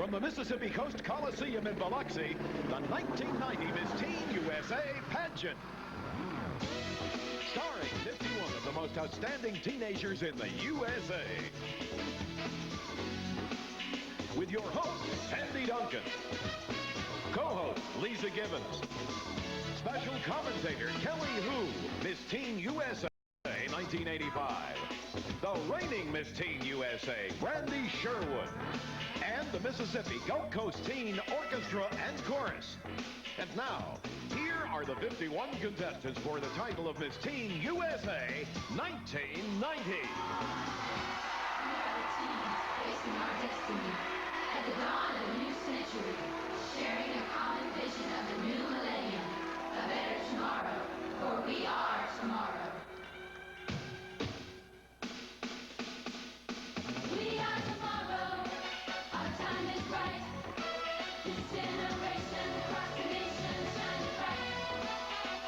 From the Mississippi Coast Coliseum in Biloxi, the 1990 Miss Teen USA pageant. Starring 51 of the most outstanding teenagers in the USA. With your host, Sandy Duncan. Co-host, Lisa Gibbons. Special commentator, Kelly Hu, Miss Teen USA 1985. The reigning Miss Teen USA, Brandy Sherwood. And the Mississippi Gulf Coast Teen Orchestra and Chorus. And now, here are the 51 contestants for the title of Miss Teen USA 1990. We are the teens facing our destiny at the dawn of a new century, sharing a common vision of the new millennium, a better tomorrow, for we are tomorrow. We are tomorrow, our time is bright. This generation across the nation shines bright.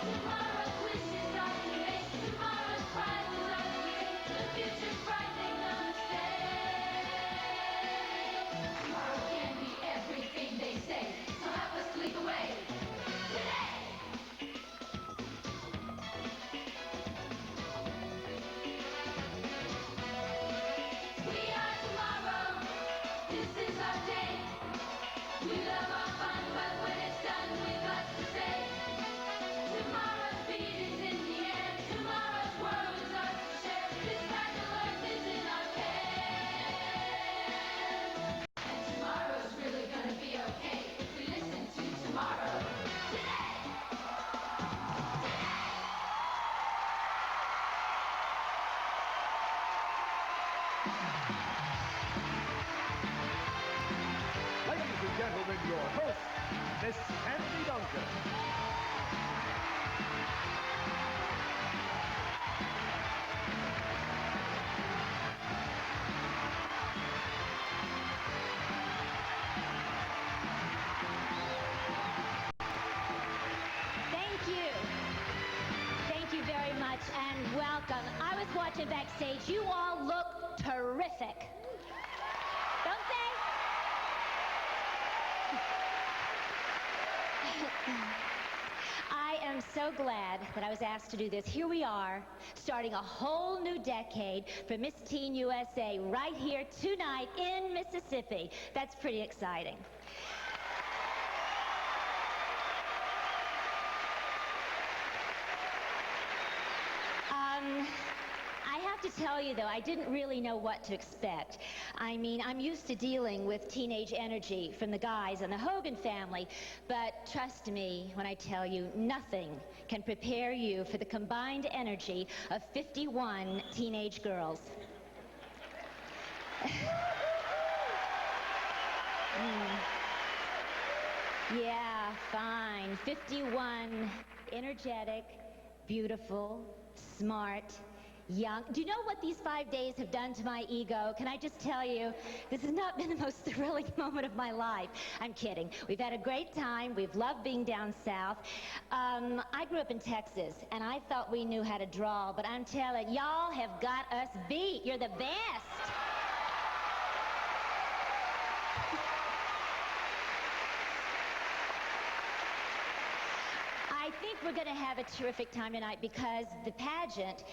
Tomorrow's wishes are to make, tomorrow's prizes are to give, the future's bright, make no mistake. Tomorrow can be everything they say, so help us lead the way today. We are tomorrow, this is our day. We love our fun, but when it's done, we've got to say, tomorrow's beat is in the air, tomorrow's world is ours to share, this fragile earth is in our care. And tomorrow's really gonna be okay, if we listen to tomorrow, today. Ladies and gentlemen, your host, Miss Sandy Duncan. Thank you. Thank you very much and welcome. I was watching backstage. You all look terrific. Don't they? I am so glad that I was asked to do this. Here we are, starting a whole new decade for Miss Teen USA right here tonight in Mississippi. That's pretty exciting. I have to tell you, though, I didn't really know what to expect. I mean, I'm used to dealing with teenage energy from the guys in the Hogan family, but trust me when I tell you, nothing can prepare you for the combined energy of 51 teenage girls. Yeah, fine. 51 energetic, beautiful, smart, young. Do you know what these 5 days have done to my ego? Can I just tell you, this has not been the most thrilling moment of my life. I'm kidding. We've had a great time. We've loved being down south. I grew up in Texas, and I thought we knew how to draw, but I'm telling y'all have got us beat. You're the best. I think we're going to have a terrific time tonight because the pageant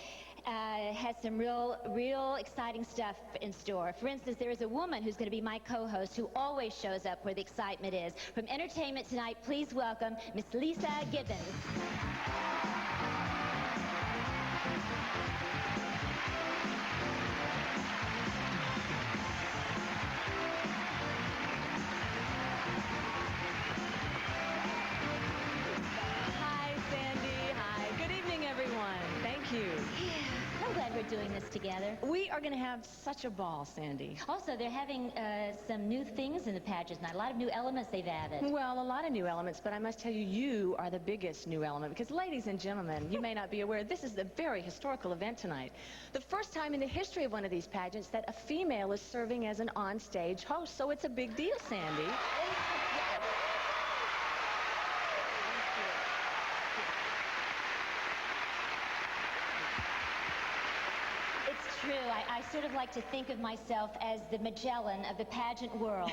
has some real exciting stuff in store. For instance, there is a woman who's going to be my co-host who always shows up where the excitement is. From Entertainment Tonight, please welcome Miss Lisa Gibbons. Hi, Sandy. Hi. Good evening, everyone. Thank you. I'm glad we're doing this together. We are going to have such a ball, Sandy. Also, they're having some new things in the pageant tonight, a lot of new elements they've added. Well, a lot of new elements, but I must tell you, you are the biggest new element because, ladies and gentlemen, you may not be aware, this is a very historical event tonight. The first time in the history of one of these pageants that a female is serving as an on-stage host, so it's a big deal, Sandy. It's true. I sort of like to think of myself as the Magellan of the pageant world,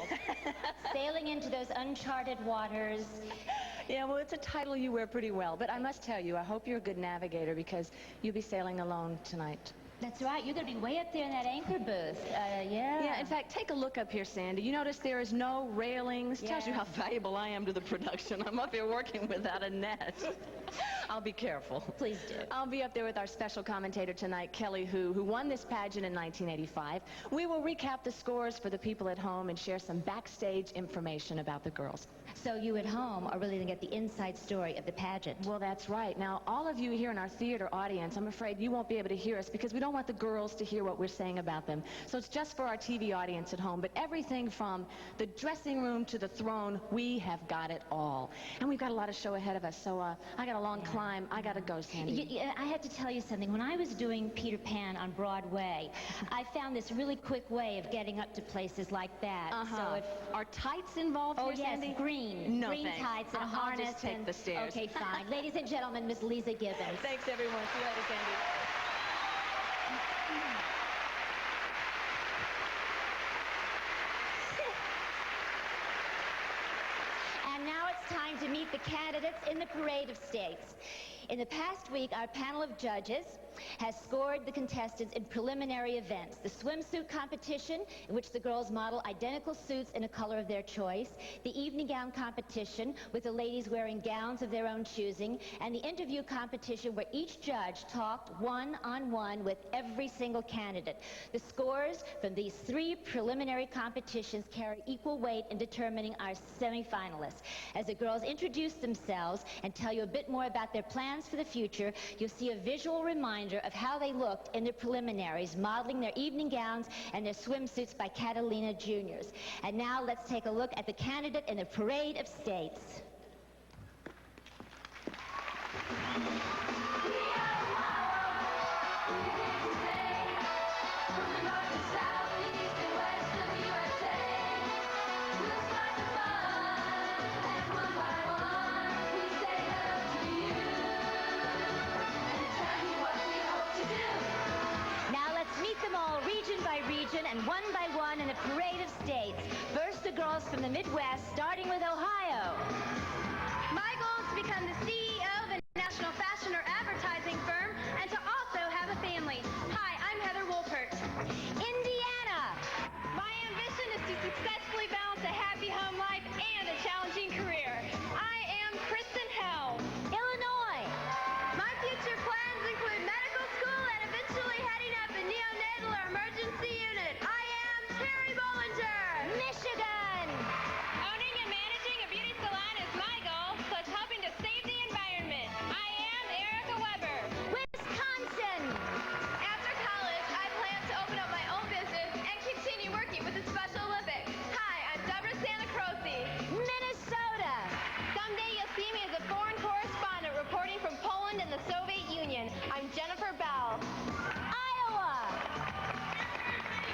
sailing into those uncharted waters. Yeah, well, it's a title you wear pretty well. But I must tell you, I hope you're a good navigator because you'll be sailing alone tonight. That's right. You're going to be way up there in that anchor booth. Yeah. Yeah, in fact, take a look up here, Sandy. You notice there is no railings. Tells you Yeah. how valuable I am to the production. I'm up here working without a net. I'll be careful. Please do. I'll be up there with our special commentator tonight, Kelly Hu, who won this pageant in 1985. We will recap the scores for the people at home and share some backstage information about the girls. So you at home are really going to get the inside story of the pageant. Well, that's right. Now, all of you here in our theater audience, I'm afraid you won't be able to hear us because we don't want the girls to hear what we're saying about them. So it's just for our TV audience at home. But everything from the dressing room to the throne, we have got it all. And we've got a lot of show ahead of us. So I got a long climb. I got to go, Sandy. I have to tell you something. When I was doing Peter Pan on Broadway, I found this really quick way of getting up to places like that. So if Are tights involved Oh, here, yes, Sandy? green. No, green thanks. tights and a I'll harness. just take and- the stairs. Okay, fine. Ladies and gentlemen, Miss Lisa Gibbons. Thanks, everyone. See you later, Sandy. And now it's time to meet the candidates in the Parade of States. In the past week, our panel of judges has scored the contestants in preliminary events. The swimsuit competition, in which the girls model identical suits in a color of their choice, the evening gown competition, with the ladies wearing gowns of their own choosing, and the interview competition where each judge talked one-on-one with every single candidate. The scores from these three preliminary competitions carry equal weight in determining our semifinalists. As the girls introduce themselves and tell you a bit more about their plans for the future, you'll see a visual reminder of how they looked in the preliminaries, modeling their evening gowns and their swimsuits by Catalina Juniors. And now let's take a look at the candidate in the Parade of States. Now let's meet them all region by region and one by one in the Parade of States. First, the girls from the Midwest, starting with Ohio. My goal is to become the CEO of a national fashion or advertising firm and to also have a family. Hi, I'm Heather Wolpert. Indiana. My ambition is to successfully balance a happy home life and a challenging career. I am Kristen Hell. Illinois. My future plans include medical school and eventually heading up the neonatal or emergency unit. I am Terry Bollinger. Michigan. Owning and managing a beauty salon is my goal, plus helping to save the environment. I am Erica Weber. Wisconsin. After college, I plan to open up my own business and continue working with the Special Olympics. Hi, I'm Deborah Santa Croce. Minnesota. Someday you'll see me as a foreign correspondent reporting from Poland and the Soviet Union. I'm Jennifer Bell. Iowa.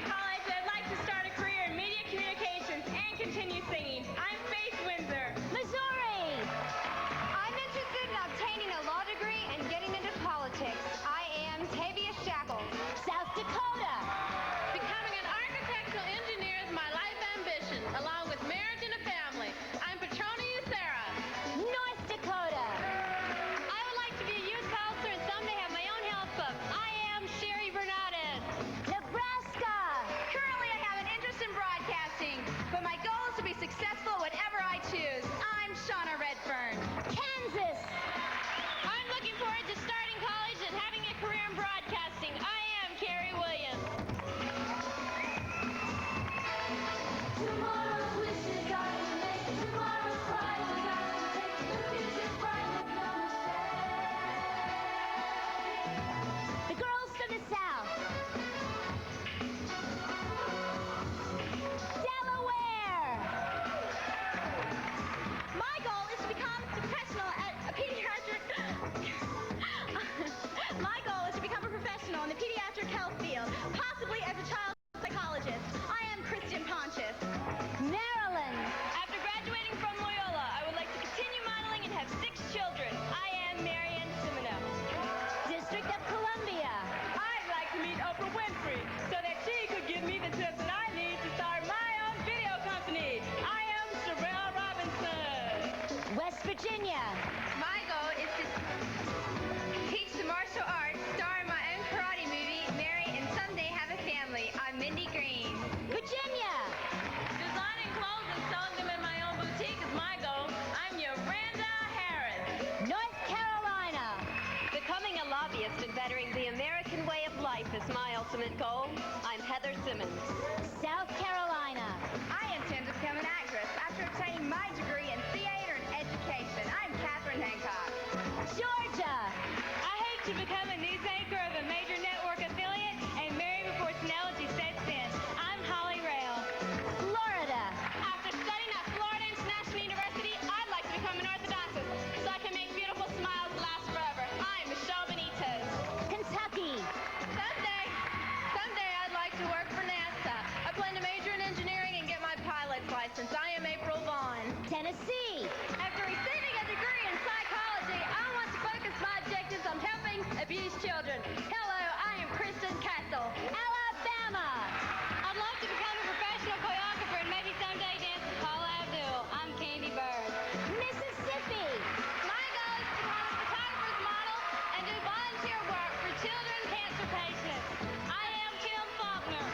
College, I'd like to start a career in media communications and continue singing. I'm Faith Windsor. Missouri. I'm interested license. I am April Vaughn. Tennessee. After receiving a degree in psychology, I want to focus my objectives on helping abused children. Hello, I am Kristen Castle. Alabama. I'd like to become a professional choreographer and maybe someday dance with Paula Abdul. I'm Candy Bird. Mississippi. My goal is to become a photographer's model and do volunteer work for children cancer patients. I am Kim Faulkner.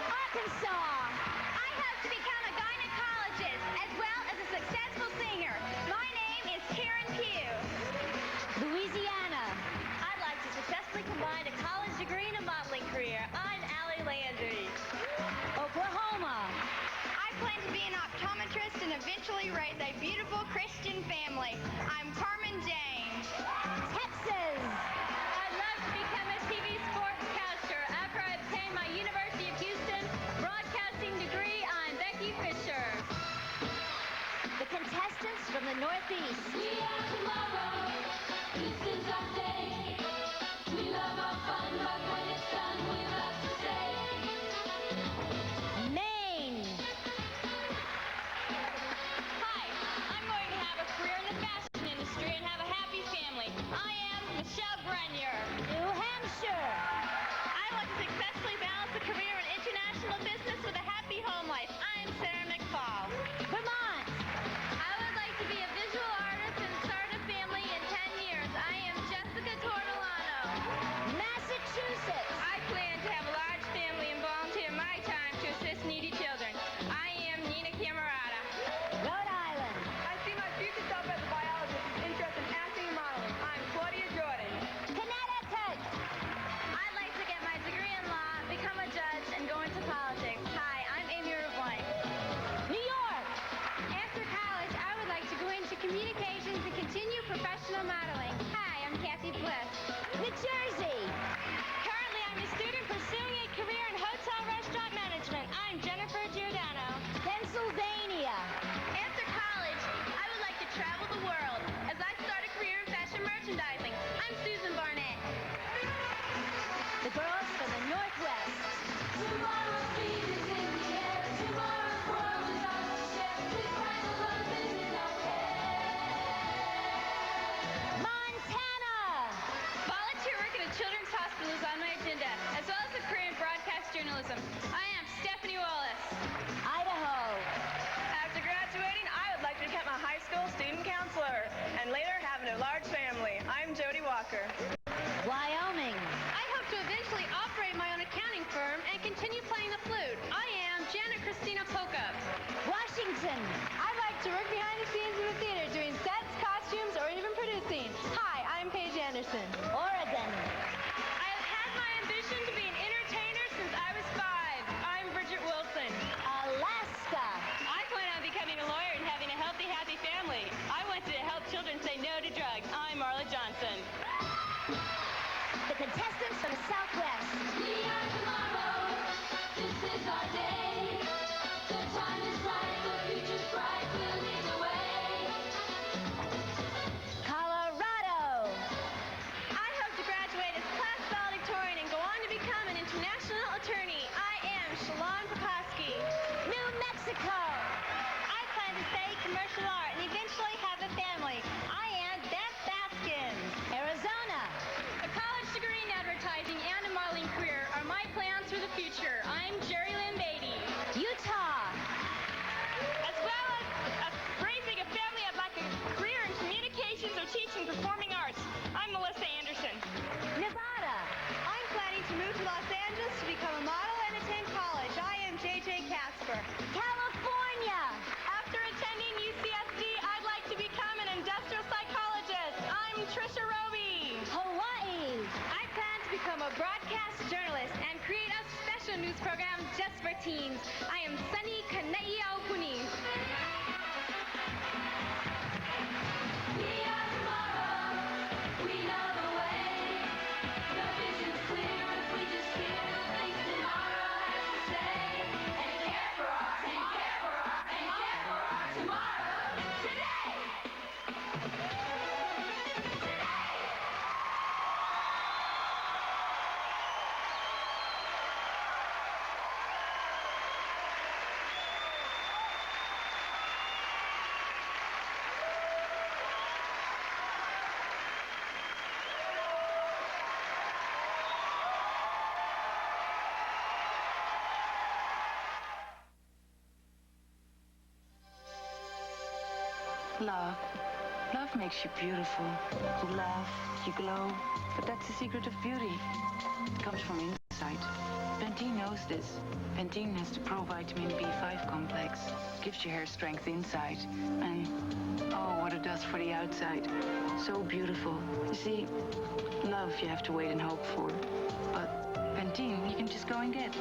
Arkansas. I hope to become a gynecologist as well as a successful singer. My name is Karen Pugh. Louisiana. I'd like to successfully combine a college degree and a modeling career. I'm Allie Landry. Oklahoma. I plan to be an optometrist and eventually raise a beautiful Christian family. I'm Carmen James. Texas. I'd love to become a TV sportscaster after I obtain my University of Houston broadcasting degree. I'm Becky Fisher. The contestants from the Northeast. We are tomorrow. This is our day. We love our fun, but when it's done, we love to stay. Maine. Hi, I'm going to have a career in the fashion industry and have a happy family. I am Michelle Grenier. New Hampshire. I want to successfully balance a career in international business with a happy home life. I'm Sarah McFall. Vermont. I would like to be a visual artist and start a family in 10 years. I am Jessica Tortolano. Massachusetts. I plan to have a large family and volunteer my time to assist needy children. I am Nina Camerata. Rhode Island. I see my future self as a biologist with interest in acting and modeling. I'm Claudia Jordan. Connecticut. I'd like to get my degree in law, become a judge, and go into politics. Hi, I'm Amy Revoint. New York. After college, I would like to go into communications and continue professional modeling. Hi, I'm Kathy Bliss. New Jersey. Currently, I'm a student pursuing a career in hotel restaurant management. I'm Jennifer Giordano. Pennsylvania. After college, I would like to travel the world as I start a career in fashion merchandising. I'm Susan Barnett. The girls from the Northwest. Tomorrow's dream is in the air. Tomorrow's world is ours to share. This kind of love is in our care. Montana. Volunteer work at a children's hospital is on my agenda, as well as a career in broadcast journalism. I am Stephanie Wallace. Idaho. After graduating, I would like to become a high school student counselor and later have a large family. I'm Jody Walker. Wyoming. I hope to eventually operate my own accounting firm and continue playing the flute. I am Janet Christina Poca. Washington. I'd like to work behind the scenes in the theater, doing sets, costumes, or even producing. Hi, I'm Paige Anderson. Oregon. I have had my ambition to be an entertainer since I was 5. I'm Bridget Wilson. Alaska. I plan on becoming a lawyer and having a healthy, happy family. I want to help children say no to drugs. I'm Marla Johnson. The contestants from the Southwest. We are tomorrow. This is our day. The time is right. The future's bright. We'll lead the way. Colorado. I hope to graduate as class valedictorian and go on to become an international attorney. I am Shalon Pekoski. New Mexico. I plan to study commercial art and eventually have a family. I am Beth Baskins. Arizona. A college degree in advertising and a modeling career are my plans for the future. I'm Jerry Lynn Beatty. Utah. As well as raising a family, I'd like a career in communications or teaching performing arts. I'm Melissa Anderson. Nevada. I'm planning to move to Los Angeles to become a model and attend college. I am JJ Casper. California. After attending UCSD, I'd like to become an industrial psychologist. I'm Trisha Roby. Hawaii. I plan to become a broadcast journalist and create a special news program just for teens. I am Sunny Kaneiaopuni. We are tomorrow. We know the way. The vision's clear if we just hear the things tomorrow has to say. And care for our tomorrow today. Love. Love makes you beautiful. You laugh, you glow, but that's the secret of beauty. It comes from inside. Pantene knows this. Pantene has the provitamin B5 complex. Gives your hair strength inside. And, oh, what it does for the outside. So beautiful. You see, love you have to wait and hope for. But Pantene you can just go and get.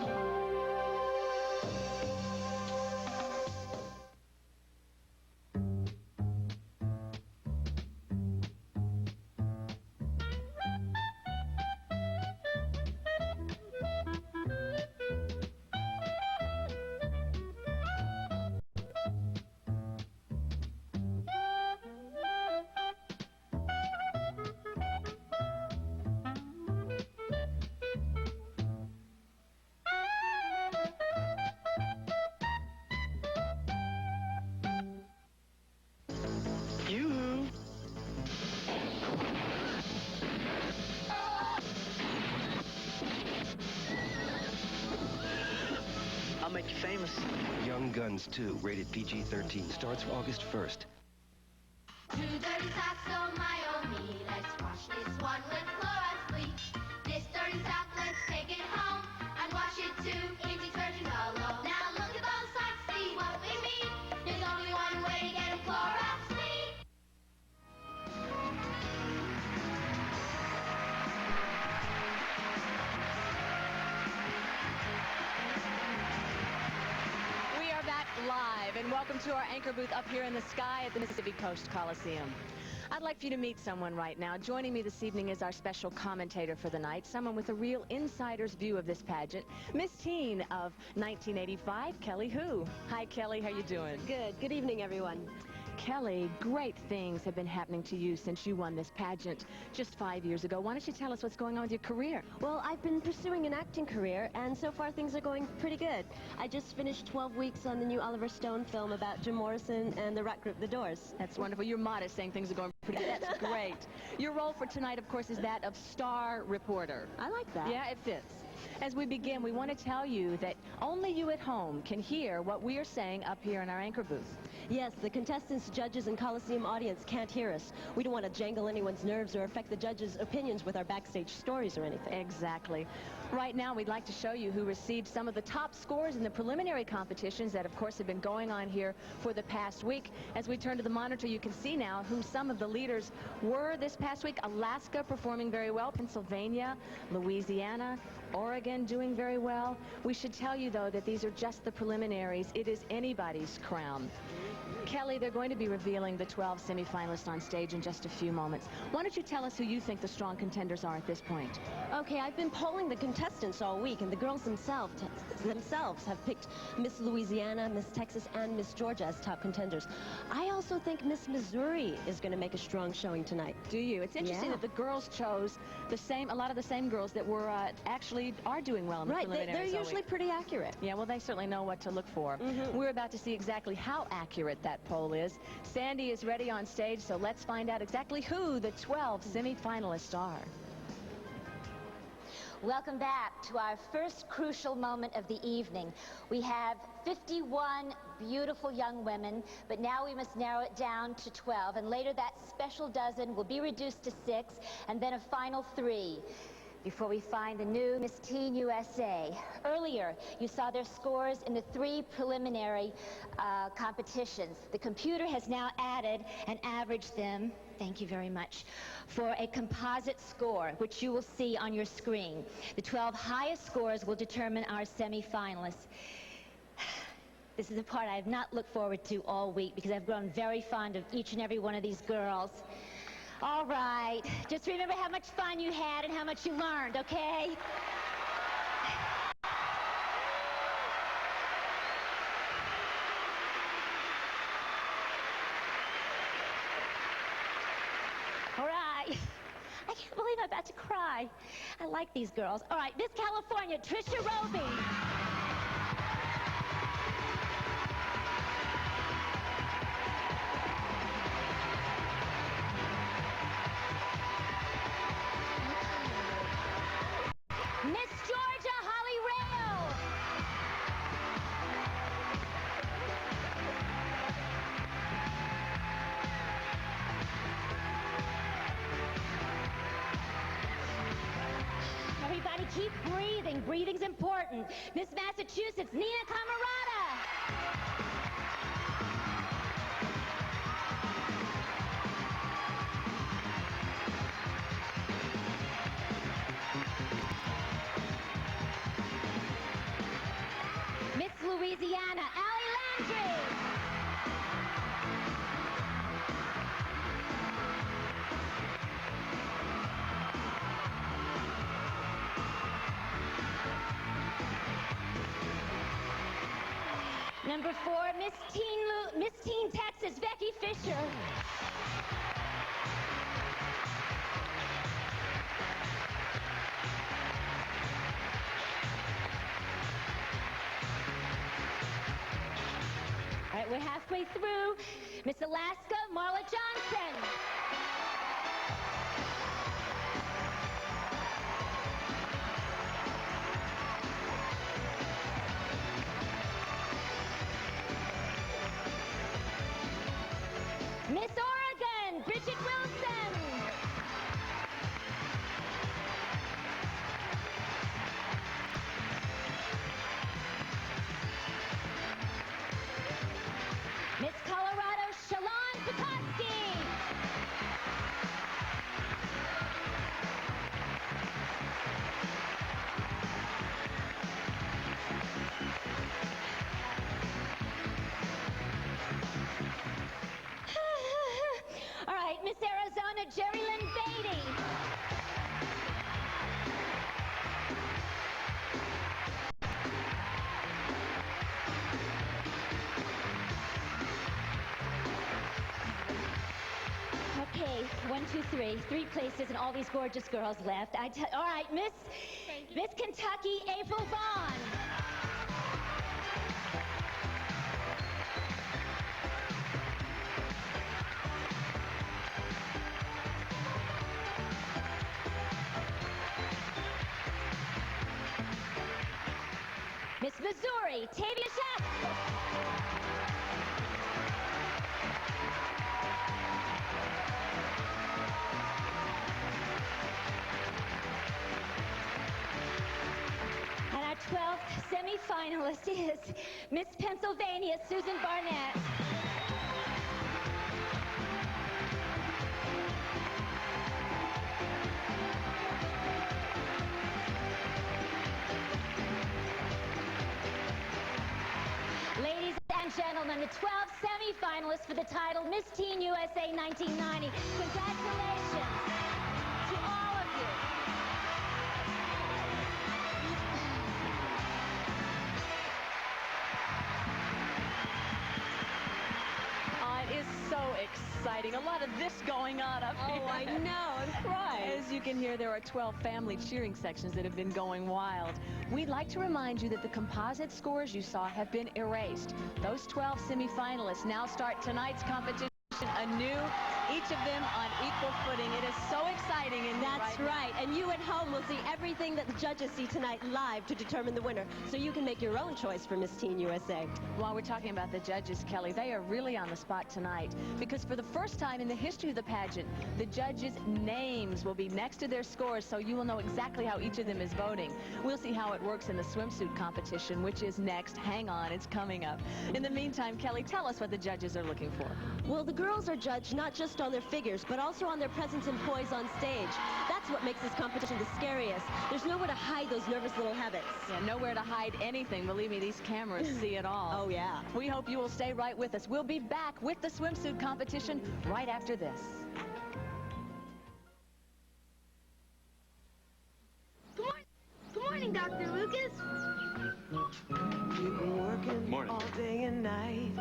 I'll make you famous. Young Guns 2, rated PG-13, starts August 1st. 2 dirty socks on my own knee. Let's wash this one with Clorox bleach. This dirty sock, let's take it home and wash it too in detergent alone. Now look at those socks, see what we mean. There's only one way to get a Clorox clean. We are back live, and welcome to our anchor booth up here in the sky at the Mississippi Coast Coliseum. I'd like for you to meet someone right now. Joining me this evening is our special commentator for the night, someone with a real insider's view of this pageant, Miss Teen of 1985, Kelly Hu. Hi, Kelly. How you doing? Good. Good evening, everyone. Kelly, great things have been happening to you since you won this pageant just 5 years ago. Why don't you tell us what's going on with your career? Well, I've been pursuing an acting career, and so far things are going pretty good. I just finished 12 weeks on the new Oliver Stone film about Jim Morrison and the rock group The Doors. That's wonderful. You're modest, saying things are going pretty good. That's great. Your role for tonight, of course, is that of star reporter. I like that. Yeah, it fits. As we begin, we want to tell you that only you at home can hear what we are saying up here in our anchor booth. Yes, the contestants, judges, and Coliseum audience can't hear us. We don't want to jangle anyone's nerves or affect the judges' opinions with our backstage stories or anything. Exactly. Right now, we'd like to show you who received some of the top scores in the preliminary competitions that, of course, have been going on here for the past week. As we turn to the monitor, you can see now who some of the leaders were this past week. Alaska performing very well, Pennsylvania, Louisiana, Oregon doing very well. We should tell you, though, that these are just the preliminaries. It is anybody's crown. Kelly, they're going to be revealing the 12 semifinalists on stage in just a few moments. Why don't you tell us who you think the strong contenders are at this point? Okay, I've been polling the contestants all week, and the girls themselves have picked Miss Louisiana, Miss Texas, and Miss Georgia as top contenders. I also think Miss Missouri is going to make a strong showing tonight. Do you? It's interesting that the girls chose a lot of the same girls that were actually are doing well in the preliminaries. Right, they're usually pretty accurate. Yeah, well, they certainly know what to look for. We're about to see exactly how accurate that poll is. Sandy is ready on stage, so let's find out exactly who the 12 semifinalists are. Welcome back to our first crucial moment of the evening. We have 51 beautiful young women, but now we must narrow it down to 12, and later that special dozen will be reduced to 6, and then a final 3. Before we find the new Miss Teen USA. Earlier, you saw their scores in the 3 preliminary competitions. The computer has now added and averaged them, thank you very much, for a composite score, which you will see on your screen. The 12 highest scores will determine our semifinalists. This is the part I have not looked forward to all week because I've grown very fond of each and every one of these girls. All right, just remember how much fun you had and how much you learned, okay? All right, I can't believe I'm about to cry. I like these girls. All right, Miss California, Trisha Roby. Miss Georgia, Holly Rayo. keep breathing. Breathing's important. Miss Massachusetts, Nina Camerata. Miss Louisiana, Allie Landry. Number 4, Miss Teen Texas, Becky Fisher. All right, we're halfway through. Miss Alaska, Marla Johnson. Miss Oregon, Bridget Wilson. Miss Colorado, Shalon Petoskey. All right, Miss Arizona, Jerry Lynn Beatty. Okay, 1, 2, 3. 3 places and all these gorgeous girls left. All right, Miss Kentucky, April Vaughn. Miss Missouri, Tavia Sheff. And our 12th semifinalist is Miss Pennsylvania, Susan Barnett. Ladies and gentlemen, the 12 semifinalists for the title Miss Teen USA 1990. Congratulations to all of you. It is so exciting. A lot of this going on up here. Oh, I know. I'm crying. As you can hear, there are 12 family cheering sections that have been going wild. We'd like to remind you that the composite scores you saw have been erased. Those 12 semifinalists now start tonight's competition anew, each of them on equal footing. It is so exciting. And That's right. And you at home will see everything that the judges see tonight live to determine the winner, so you can make your own choice for Miss Teen USA. While we're talking about the judges, Kelly, they are really on the spot tonight because for the first time in the history of the pageant, the judges' names will be next to their scores, so you will know exactly how each of them is voting. We'll see how it works in the swimsuit competition, which is next. Hang on, it's coming up. In the meantime, Kelly, tell us what the judges are looking for. Well, the girls are judged not just on their figures, but also on their presence and poise on stage. That's what makes this competition the scariest. There's nowhere to hide those nervous little habits. Yeah, nowhere to hide anything. Believe me, these cameras see it all. Oh, yeah. We hope you will stay right with us. We'll be back with the swimsuit competition right after this. Good morning, Dr. Lucas. You've been working Morning. all day and night.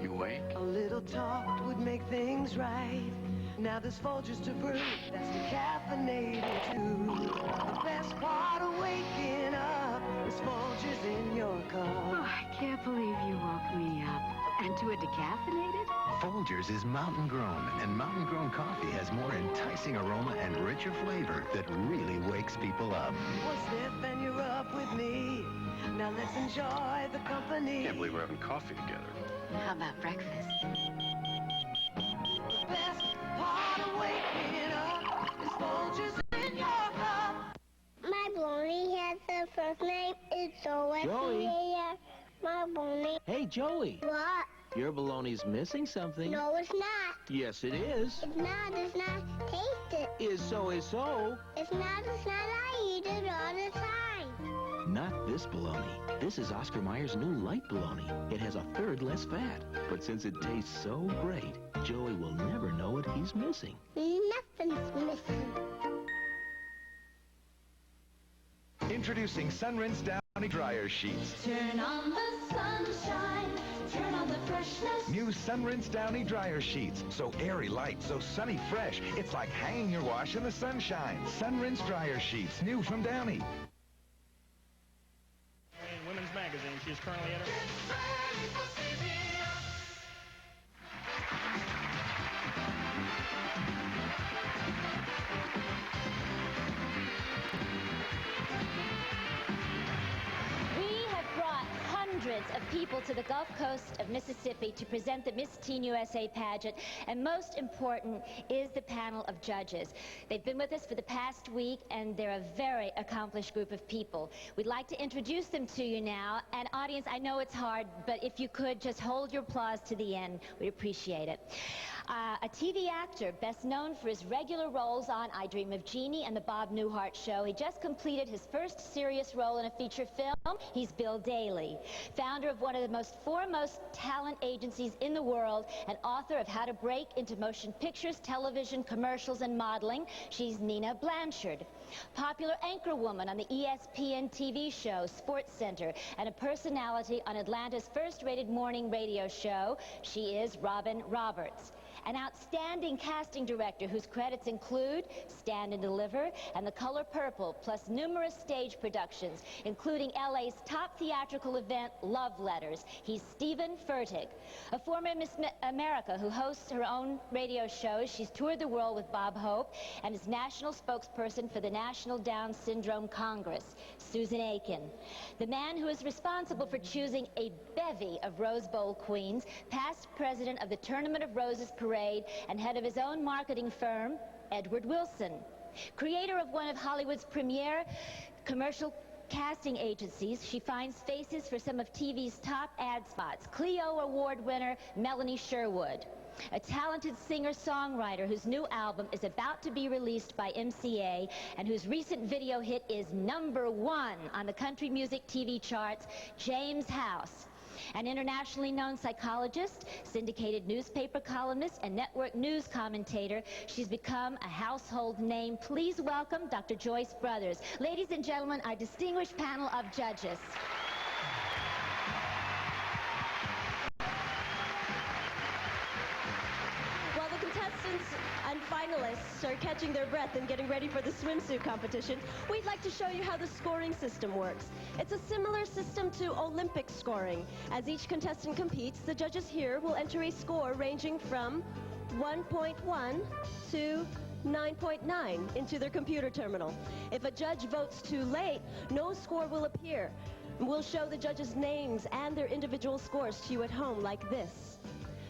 You awake? A little talk would make things right. Now there's Folgers to brew, that's decaffeinated too. The best part of waking up is Folgers in your cup. Oh, I can't believe you woke me up. And to a decaffeinated? Folgers is mountain grown, and mountain grown coffee has more enticing aroma and richer flavor that really wakes people up. One sip and you're up with me. Now let's enjoy the company. Can't believe we're having coffee together. How about breakfast? The best part of waking up is Folgers in your cup. My baloney has a first name. It's Joey. Joey? Yeah, my baloney. Hey, Joey. What? Your baloney's missing something. No, it's not. Yes, it is. It's not. It's not. Taste it. Is so, is so. It's not. It's not. I eat it all the time. Not this bologna. This is Oscar Mayer's new light bologna. It has a third less fat. But since it tastes so great, Joey will never know what he's missing. Nothing's missing. Introducing Sunrinse Downy Dryer Sheets. Turn on the sunshine. Turn on the freshness. New Sunrinse Downy Dryer Sheets. So airy light, so sunny fresh. It's like hanging your wash in the sunshine. Sunrinse Dryer Sheets. New from Downy. In Women's Magazine, she is currently at her... Hundreds of people to the Gulf Coast of Mississippi to present the Miss Teen USA pageant, and most important is the panel of judges. They've been with us for the past week, and they're a very accomplished group of people. We'd like to introduce them to you now, and audience, I know it's hard, but if you could just hold your applause to the end, we'd appreciate it. A TV actor best known for his regular roles on I Dream of Jeannie and The Bob Newhart Show. He just completed his first serious role in a feature film. He's Bill Daly, founder of one of the most foremost talent agencies in the world and author of How to Break into Motion Pictures, Television, Commercials, and Modeling. She's Nina Blanchard. Popular anchor woman on the ESPN TV show SportsCenter and a personality on Atlanta's first-rated morning radio show. She is Robin Roberts. An outstanding casting director whose credits include Stand and Deliver and The Color Purple, plus numerous stage productions, including LA's top theatrical event, Love Letters. He's Stephen Furtick. A former Miss America who hosts her own radio shows. She's toured the world with Bob Hope and is national spokesperson for the National Down Syndrome Congress, Susan Aiken. The man who is responsible for choosing a bevy of Rose Bowl queens, past president of the Tournament of Roses Parade and head of his own marketing firm, Edward Wilson. Creator of one of Hollywood's premier commercial casting agencies, she finds faces for some of TV's top ad spots. Clio Award winner Melanie Sherwood. A talented singer-songwriter whose new album is about to be released by MCA and whose recent video hit is #1 on the country music TV charts, James House. An internationally known psychologist, syndicated newspaper columnist, and network news commentator, she's become a household name. Please welcome Dr. Joyce Brothers. Ladies and gentlemen, our distinguished panel of judges. While the contestants and finalists are catching their breath and getting ready for the swimsuit competition, we'd like to show you how the scoring system works. It's a similar system to Olympic scoring. As each contestant competes, the judges here will enter a score ranging from 1.1 to 9.9 into their computer terminal. If a judge votes too late, no score will appear. We'll show the judges' names and their individual scores to you at home like this.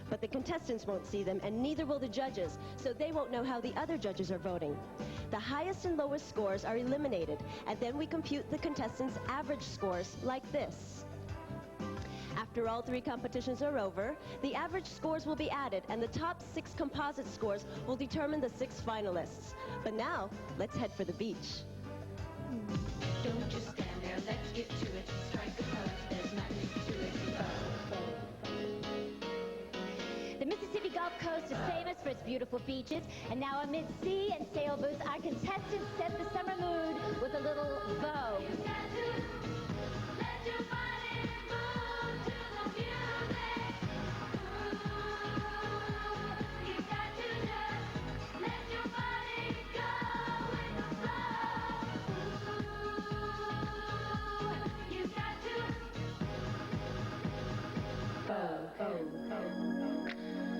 But the contestants won't see them, and neither will the judges, so they won't know how the other judges are voting. The highest and lowest scores are eliminated, and then we compute the contestants' average scores like this. After all 3 competitions are over, the average scores will be added, and the top 6 composite scores will determine the 6 finalists. But now, let's head for the beach. Don't just stand there, let's get to it. Strike a pose, there's nothing to it. The Mississippi Gulf Coast is famous for its beautiful beaches, and now amid sea and sailboats, our contestants set the summer mood with a little vogue.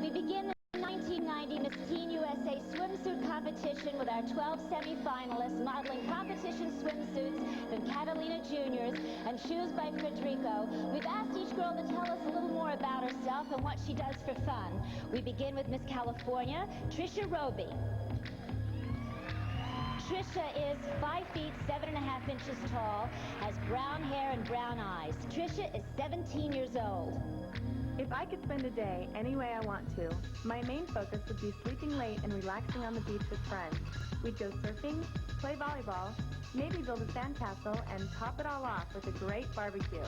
We begin the 1990 Miss Teen USA swimsuit competition with our 12 semi-finalists modeling competition swimsuits from Catalina Juniors and shoes by Frederico. We've asked each girl to tell us a little more about herself and what she does for fun. We begin with Miss California, Trisha Roby. Trisha is 5 feet 7.5 inches tall, has brown hair and brown eyes. Trisha is 17 years old. If I could spend a day any way I want to, my main focus would be sleeping late and relaxing on the beach with friends. We'd go surfing, play volleyball, maybe build a sandcastle, and top it all off with a great barbecue.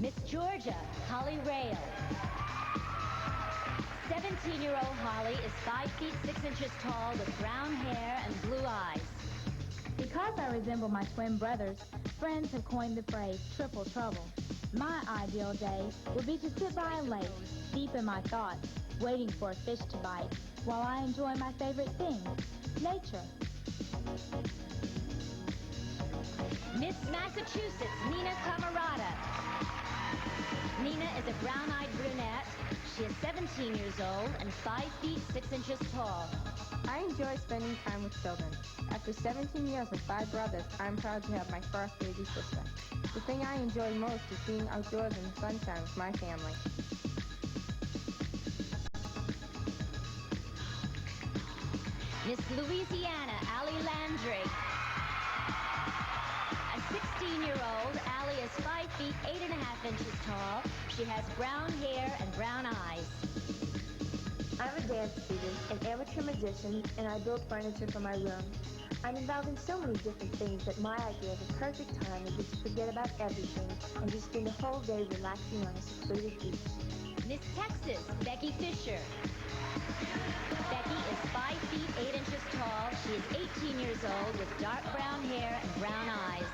Miss Georgia, Holly Rail. 17-year-old Holly is 5 feet 6 inches tall with brown hair and blue eyes. Because I resemble my twin brothers, friends have coined the phrase triple trouble. My ideal day would be to sit by a lake, deep in my thoughts, waiting for a fish to bite, while I enjoy my favorite thing, nature. Miss Massachusetts, Nina Camarada. Nina is a brown-eyed brunette. She is 17 years old and 5 feet 6 inches tall. I enjoy spending time with children. After 17 years with 5 brothers, I'm proud to have my first baby sister. The thing I enjoy most is being outdoors in the sunshine with my family. Miss Louisiana, Allie Landry. A 16-year-old, Allie is 5 feet 8.5 inches tall. She has brown hair and brown eyes. I'm a dance student, an amateur magician, and I build furniture for my room. I'm involved in so many different things that my idea of a perfect time would be to forget about everything and just spend the whole day relaxing on a secluded beach. Miss Texas, Becky Fisher. Becky is 5 feet 8 inches tall. She is 18 years old with dark brown hair and brown eyes.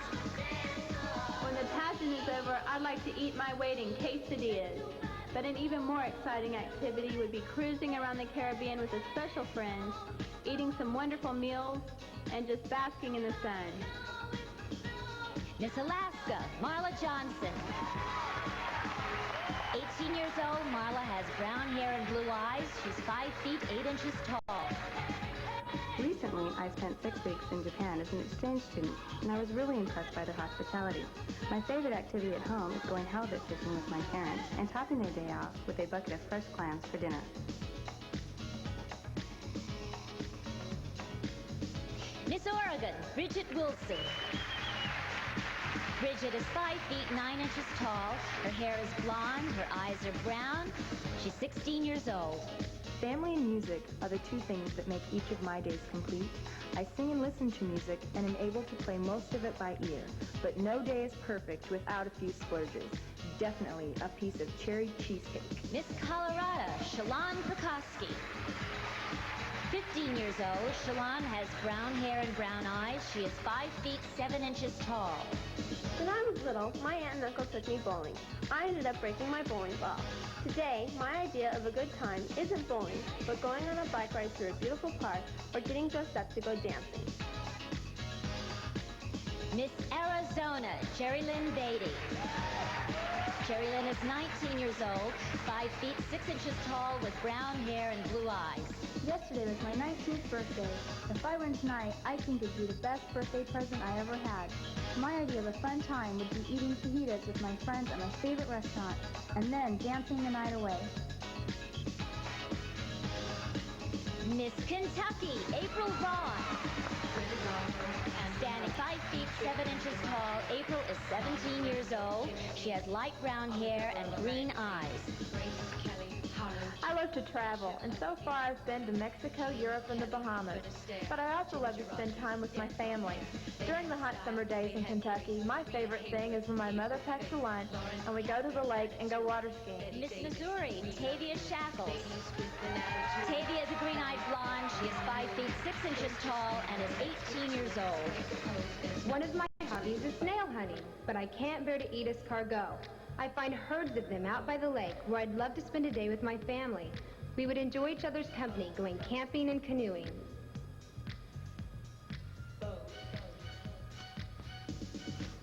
When the pageant is over, I'd like to eat my weight in quesadillas. But an even more exciting activity would be cruising around the Caribbean with a special friend, eating some wonderful meals, and just basking in the sun. Miss Alaska, Marla Johnson. 18 years old, Marla has brown hair and blue eyes. She's 5 feet 8 inches tall. Recently, I spent 6 weeks in Japan as an exchange student, and I was really impressed by their hospitality. My favorite activity at home is going halibut fishing with my parents and topping their day off with a bucket of fresh clams for dinner. Miss Oregon, Bridget Wilson. Bridget is 5 feet 9 inches tall. Her hair is blonde, her eyes are brown. She's 16 years old. Family and music are the 2 things that make each of my days complete. I sing and listen to music and am able to play most of it by ear, but no day is perfect without a few splurges. Definitely a piece of cherry cheesecake. Miss Colorado, Shalon Prokosky. 15 years old, Shalon has brown hair and brown eyes. She is 5 feet 7 inches tall. When I was little, my aunt and uncle took me bowling. I ended up breaking my bowling ball. Today, my idea of a good time isn't bowling, but going on a bike ride through a beautiful park or getting dressed up to go dancing. Miss Arizona, Jerry Lynn Beatty. Jerry Lynn is 19 years old, 5 feet 6 inches tall with brown hair and blue eyes. Yesterday was my 19th birthday. If I win tonight, I think it'd be the best birthday present I ever had. My idea of a fun time would be eating fajitas with my friends at my favorite restaurant, and then dancing the night away. Miss Kentucky, April Vaughn. Standing 5 feet 7 inches tall, April is 17 years old. She has light brown hair and green eyes. I love to travel, and so far I've been to Mexico, Europe, and the Bahamas. But I also love to spend time with my family. During the hot summer days in Kentucky, my favorite thing is when my mother packs a lunch and we go to the lake and go water skiing. Miss Missouri, Tavia Shackles. Tavia is a green-eyed blonde. She is 5 feet 6 inches tall and is 18 years old. One of my hobbies is snail hunting, but I can't bear to eat escargot. I find herds of them out by the lake where I'd love to spend a day with my family. We would enjoy each other's company, going camping and canoeing.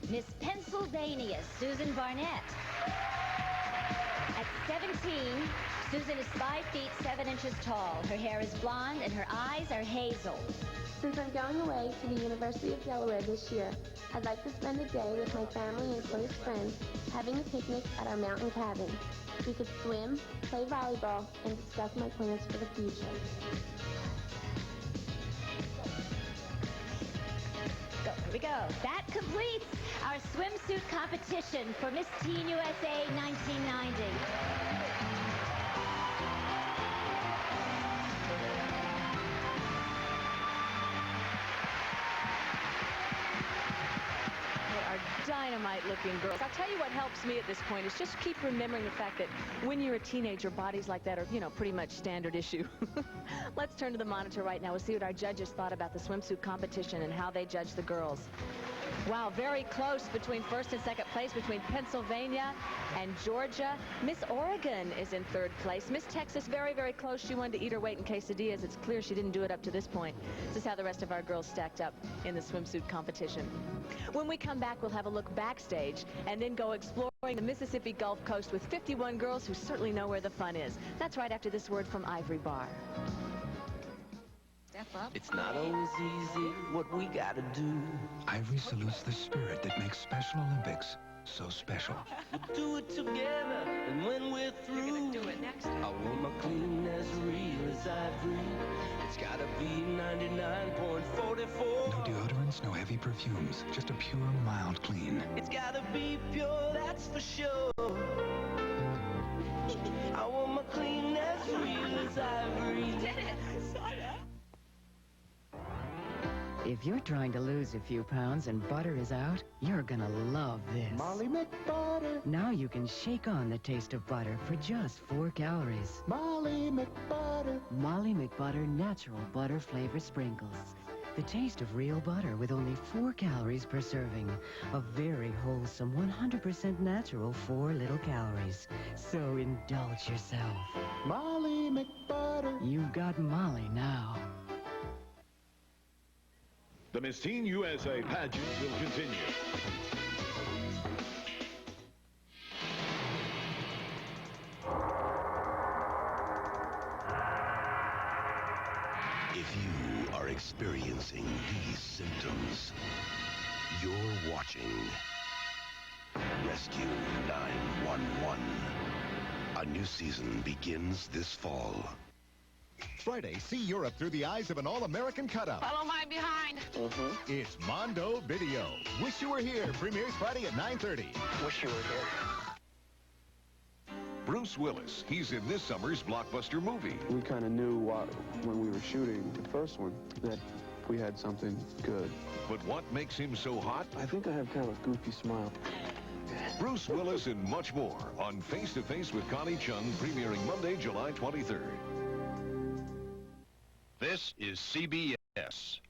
Miss Pennsylvania, Susan Barnett. At 17, Susan is 5 feet 7 inches tall. Her hair is blonde and her eyes are hazel. Since I'm going away to the University of Delaware this year, I'd like to spend a day with my family and close friends having a picnic at our mountain cabin. We could swim, play volleyball, and discuss my plans for the future. Here we go. That completes our swimsuit competition for Miss Teen USA 1990. Dynamite-looking girls. I'll tell you what helps me at this point is just keep remembering the fact that when you're a teenager, bodies like that are, pretty much standard issue. Let's turn to the monitor right now. We'll see what our judges thought about the swimsuit competition and how they judge the girls. Wow, very close between first and second place between Pennsylvania and Georgia. Miss Oregon is in third place. Miss Texas, very, very close. She wanted to eat her weight in quesadillas. It's clear she didn't do it up to this point. This is how the rest of our girls stacked up in the swimsuit competition. When we come back, we'll have a look backstage and then go exploring the Mississippi Gulf Coast with 51 girls who certainly know where the fun is. That's right after this word from Ivory Bar. It's not always easy what we gotta do. Ivory salutes the spirit that makes Special Olympics so special. We'll do it together, and when we're through, you're gonna do it next. I want my clean as real as Ivory. It's gotta be 99.44. No deodorants, no heavy perfumes, just a pure, mild clean. It's gotta be pure, that's for sure. I want my clean as real as Ivory. If you're trying to lose a few pounds and butter is out, you're gonna love this. Molly McButter. Now you can shake on the taste of butter for just 4 calories. Molly McButter. Molly McButter Natural Butter Flavor Sprinkles. The taste of real butter with only 4 calories per serving. A very wholesome, 100% natural 4 little calories. So indulge yourself. Molly McButter. You've got Molly now. The Miss Teen USA pageant will continue. If you are experiencing these symptoms, you're watching Rescue 911. A new season begins this fall. Friday, see Europe through the eyes of an all-American cutout. Follow my behind. It's Mondo Video. Wish You Were Here premieres Friday at 9:30. Wish You Were Here. Bruce Willis, he's in this summer's blockbuster movie. We kind of knew when we were shooting the first one that we had something good. But what makes him so hot? I think I have kind of a goofy smile. Bruce Willis and much more on Face to Face with Connie Chung, premiering Monday, July 23rd. This is CBS.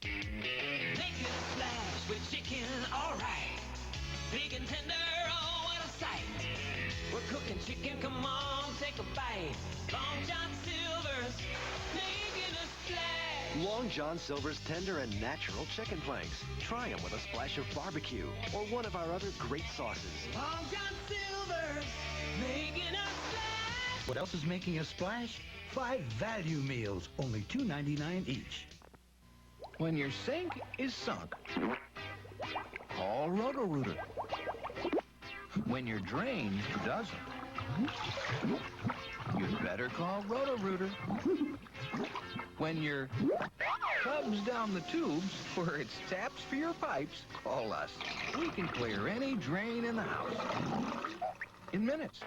Make a splash with chicken, all right. Big and tender, oh, what a sight. We're cooking chicken, come on, take a bite. Long John Silver's making a splash. Long John Silver's tender and natural chicken planks. Try them with a splash of barbecue or one of our other great sauces. Long John Silver's making a splash. What else is making a splash? 5 value meals, only $2.99 each. When your sink is sunk, call Roto-Rooter. When your drain doesn't, you'd better call Roto-Rooter. When your tub's down the tubes where it's taps for your pipes, call us. We can clear any drain in the house in minutes.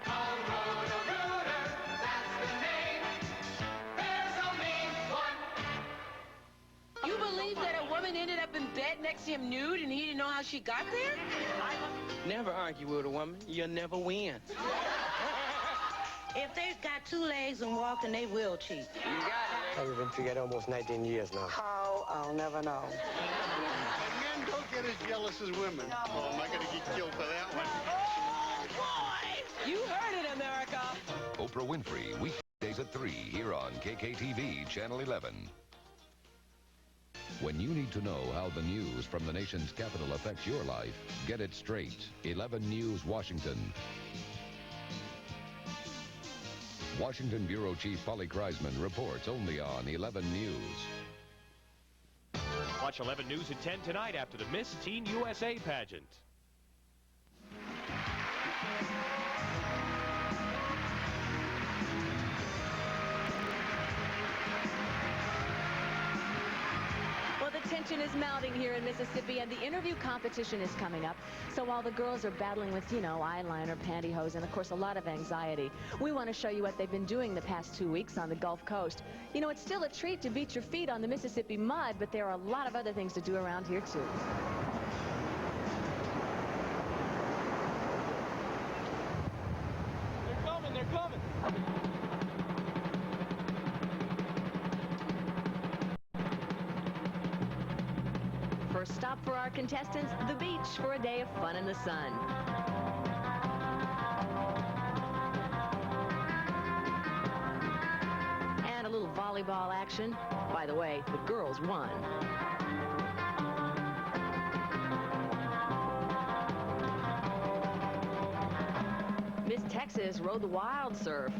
You believe that a woman ended up in bed next to him nude and he didn't know how she got there? Never argue with a woman. You'll never win. If they've got 2 legs and walking, they will cheat. You got it. I've been together almost 19 years now. How? I'll never know. And men don't get as jealous as women. Oh, am I going to get killed for that one? Oh, boy! You heard it, America. Oprah Winfrey, weekdays at 3 here on KKTV Channel 11. When you need to know how the news from the nation's capital affects your life, get it straight. 11 News Washington. Washington Bureau Chief Polly Kreisman reports only on 11 News. Watch 11 News at 10 tonight after the Miss Teen USA pageant. Well, the tension is mounting here in Mississippi, and the interview competition is coming up. So while the girls are battling with, eyeliner, pantyhose, and, of course, a lot of anxiety, we want to show you what they've been doing the past 2 weeks on the Gulf Coast. It's still a treat to beat your feet on the Mississippi mud, but there are a lot of other things to do around here, too. They're coming. First stop for our contestants, the beach for a day of fun in the sun. And a little volleyball action. By the way, the girls won. Miss Texas rode the wild surf.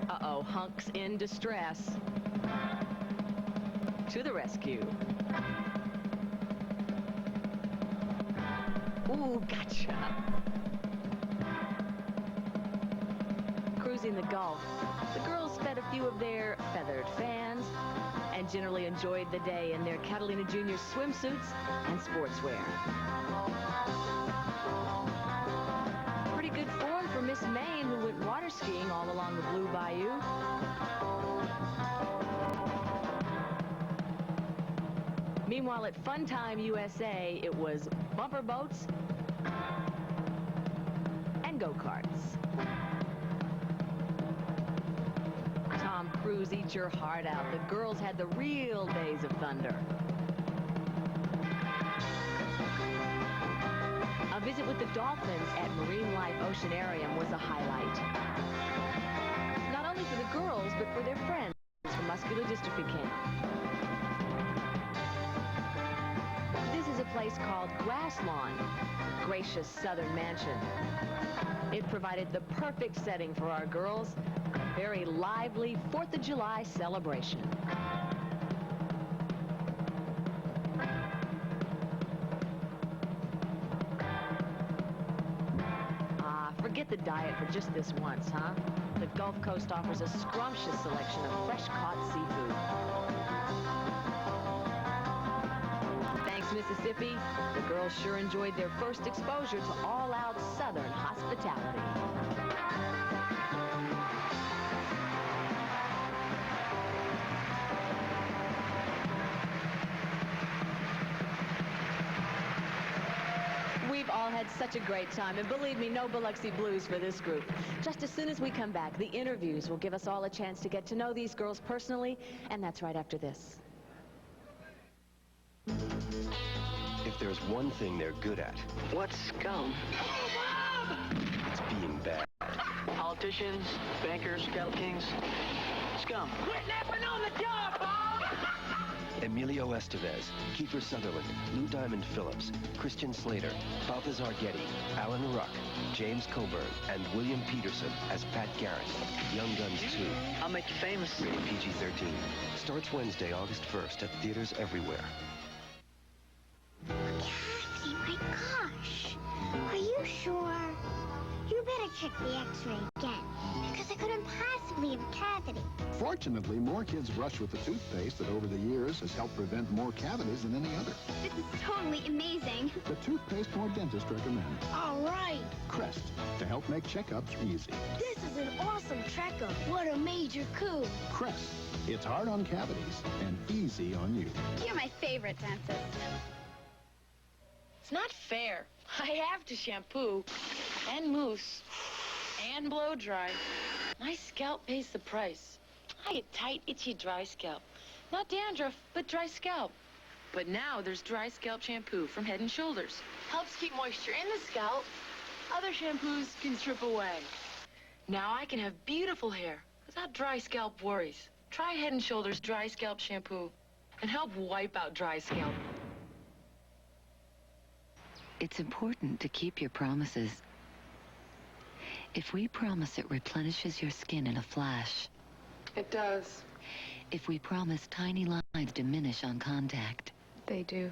Uh-oh, hunks in distress. To the rescue. Ooh, gotcha. Cruising the Gulf, the girls fed a few of their feathered fans and generally enjoyed the day in their Catalina Junior swimsuits and sportswear. Pretty good form for Miss Maine, who went water skiing all along the Blue Bayou. Meanwhile, at Fun Time USA, it was bumper boats and go-karts. Tom Cruise, eat your heart out. The girls had the real days of thunder. A visit with the dolphins at Marine Life Oceanarium was a highlight. Not only for the girls, but for their friends from Muscular Dystrophy Camp. This is a place called Grass Lawn, gracious southern mansion. It provided the perfect setting for our girls. A very lively 4th of July celebration. Forget the diet for just this once, huh? The Gulf Coast offers a scrumptious selection of fresh-caught seafood. Thanks, Mississippi. The girls sure enjoyed their first exposure to all-out Southern hospitality. We've all had such a great time, and believe me, no Biloxi blues for this group. Just as soon as we come back, the interviews will give us all a chance to get to know these girls personally, and that's right after this. If there's one thing they're good at, What's scum? it's being bad. Politicians, bankers, cattle kings. Scum. Quit napping on the job, Bob! Emilio Estevez, Kiefer Sutherland, Lou Diamond Phillips, Christian Slater, Balthazar Getty, Alan Ruck, James Coburn, and William Peterson as Pat Garrett. Young Guns 2. I'll make you famous. Rated PG-13. Starts Wednesday, August 1st at theaters everywhere. Kathy, my gosh. Are you sure? You better check the x-ray again, because I couldn't possibly have a cavity. Fortunately, more kids brush with the toothpaste that over the years has helped prevent more cavities than any other. This is totally amazing. The toothpaste more dentists recommend. All right. Crest, to help make checkups easy. This is an awesome checkup. What a major coup. Crest, it's hard on cavities and easy on you. You're my favorite dentist. It's not fair. I have to shampoo and mousse and blow dry. My scalp pays the price. I get tight, itchy, dry scalp. Not dandruff, but dry scalp. But now there's dry scalp shampoo from Head & Shoulders. Helps keep moisture in the scalp. Other shampoos can strip away. Now I can have beautiful hair without dry scalp worries. Try Head & Shoulders dry scalp shampoo and help wipe out dry scalp. It's important to keep your promises. If we promise it replenishes your skin in a flash. It does. If we promise tiny lines diminish on contact. They do.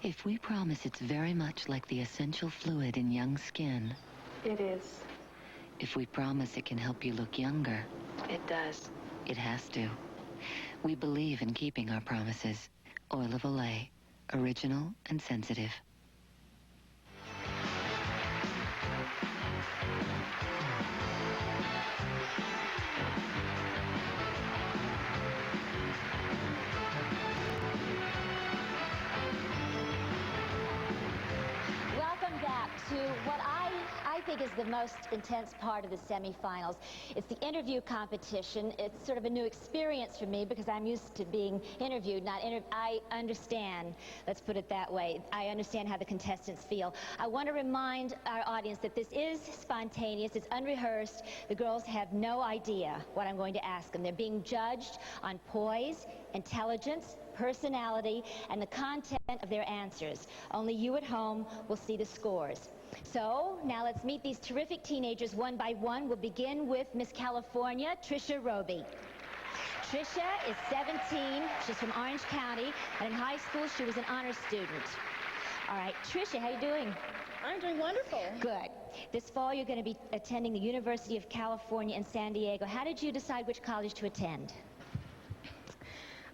If we promise it's very much like the essential fluid in young skin. It is. If we promise it can help you look younger. It does. It has to. We believe in keeping our promises. Oil of Olay. Original and sensitive. Welcome back to what I think is the most intense part of the semifinals. It's the interview competition. It's sort of a new experience for me because I'm used to being interviewed, not I understand, let's put it that way. I understand how the contestants feel. I want to remind our audience that this is spontaneous, it's unrehearsed. The girls have no idea what I'm going to ask them. They're being judged on poise, intelligence, personality, and the content of their answers. Only you at home will see the scores. So, now let's meet these terrific teenagers one by one. We'll begin with Miss California, Trisha Roby. Trisha is 17. She's from Orange County, and in high school she was an honor student. All right, Trisha, how you doing? I'm doing wonderful. Good. This fall you're going to be attending the University of California in San Diego. How did you decide which college to attend?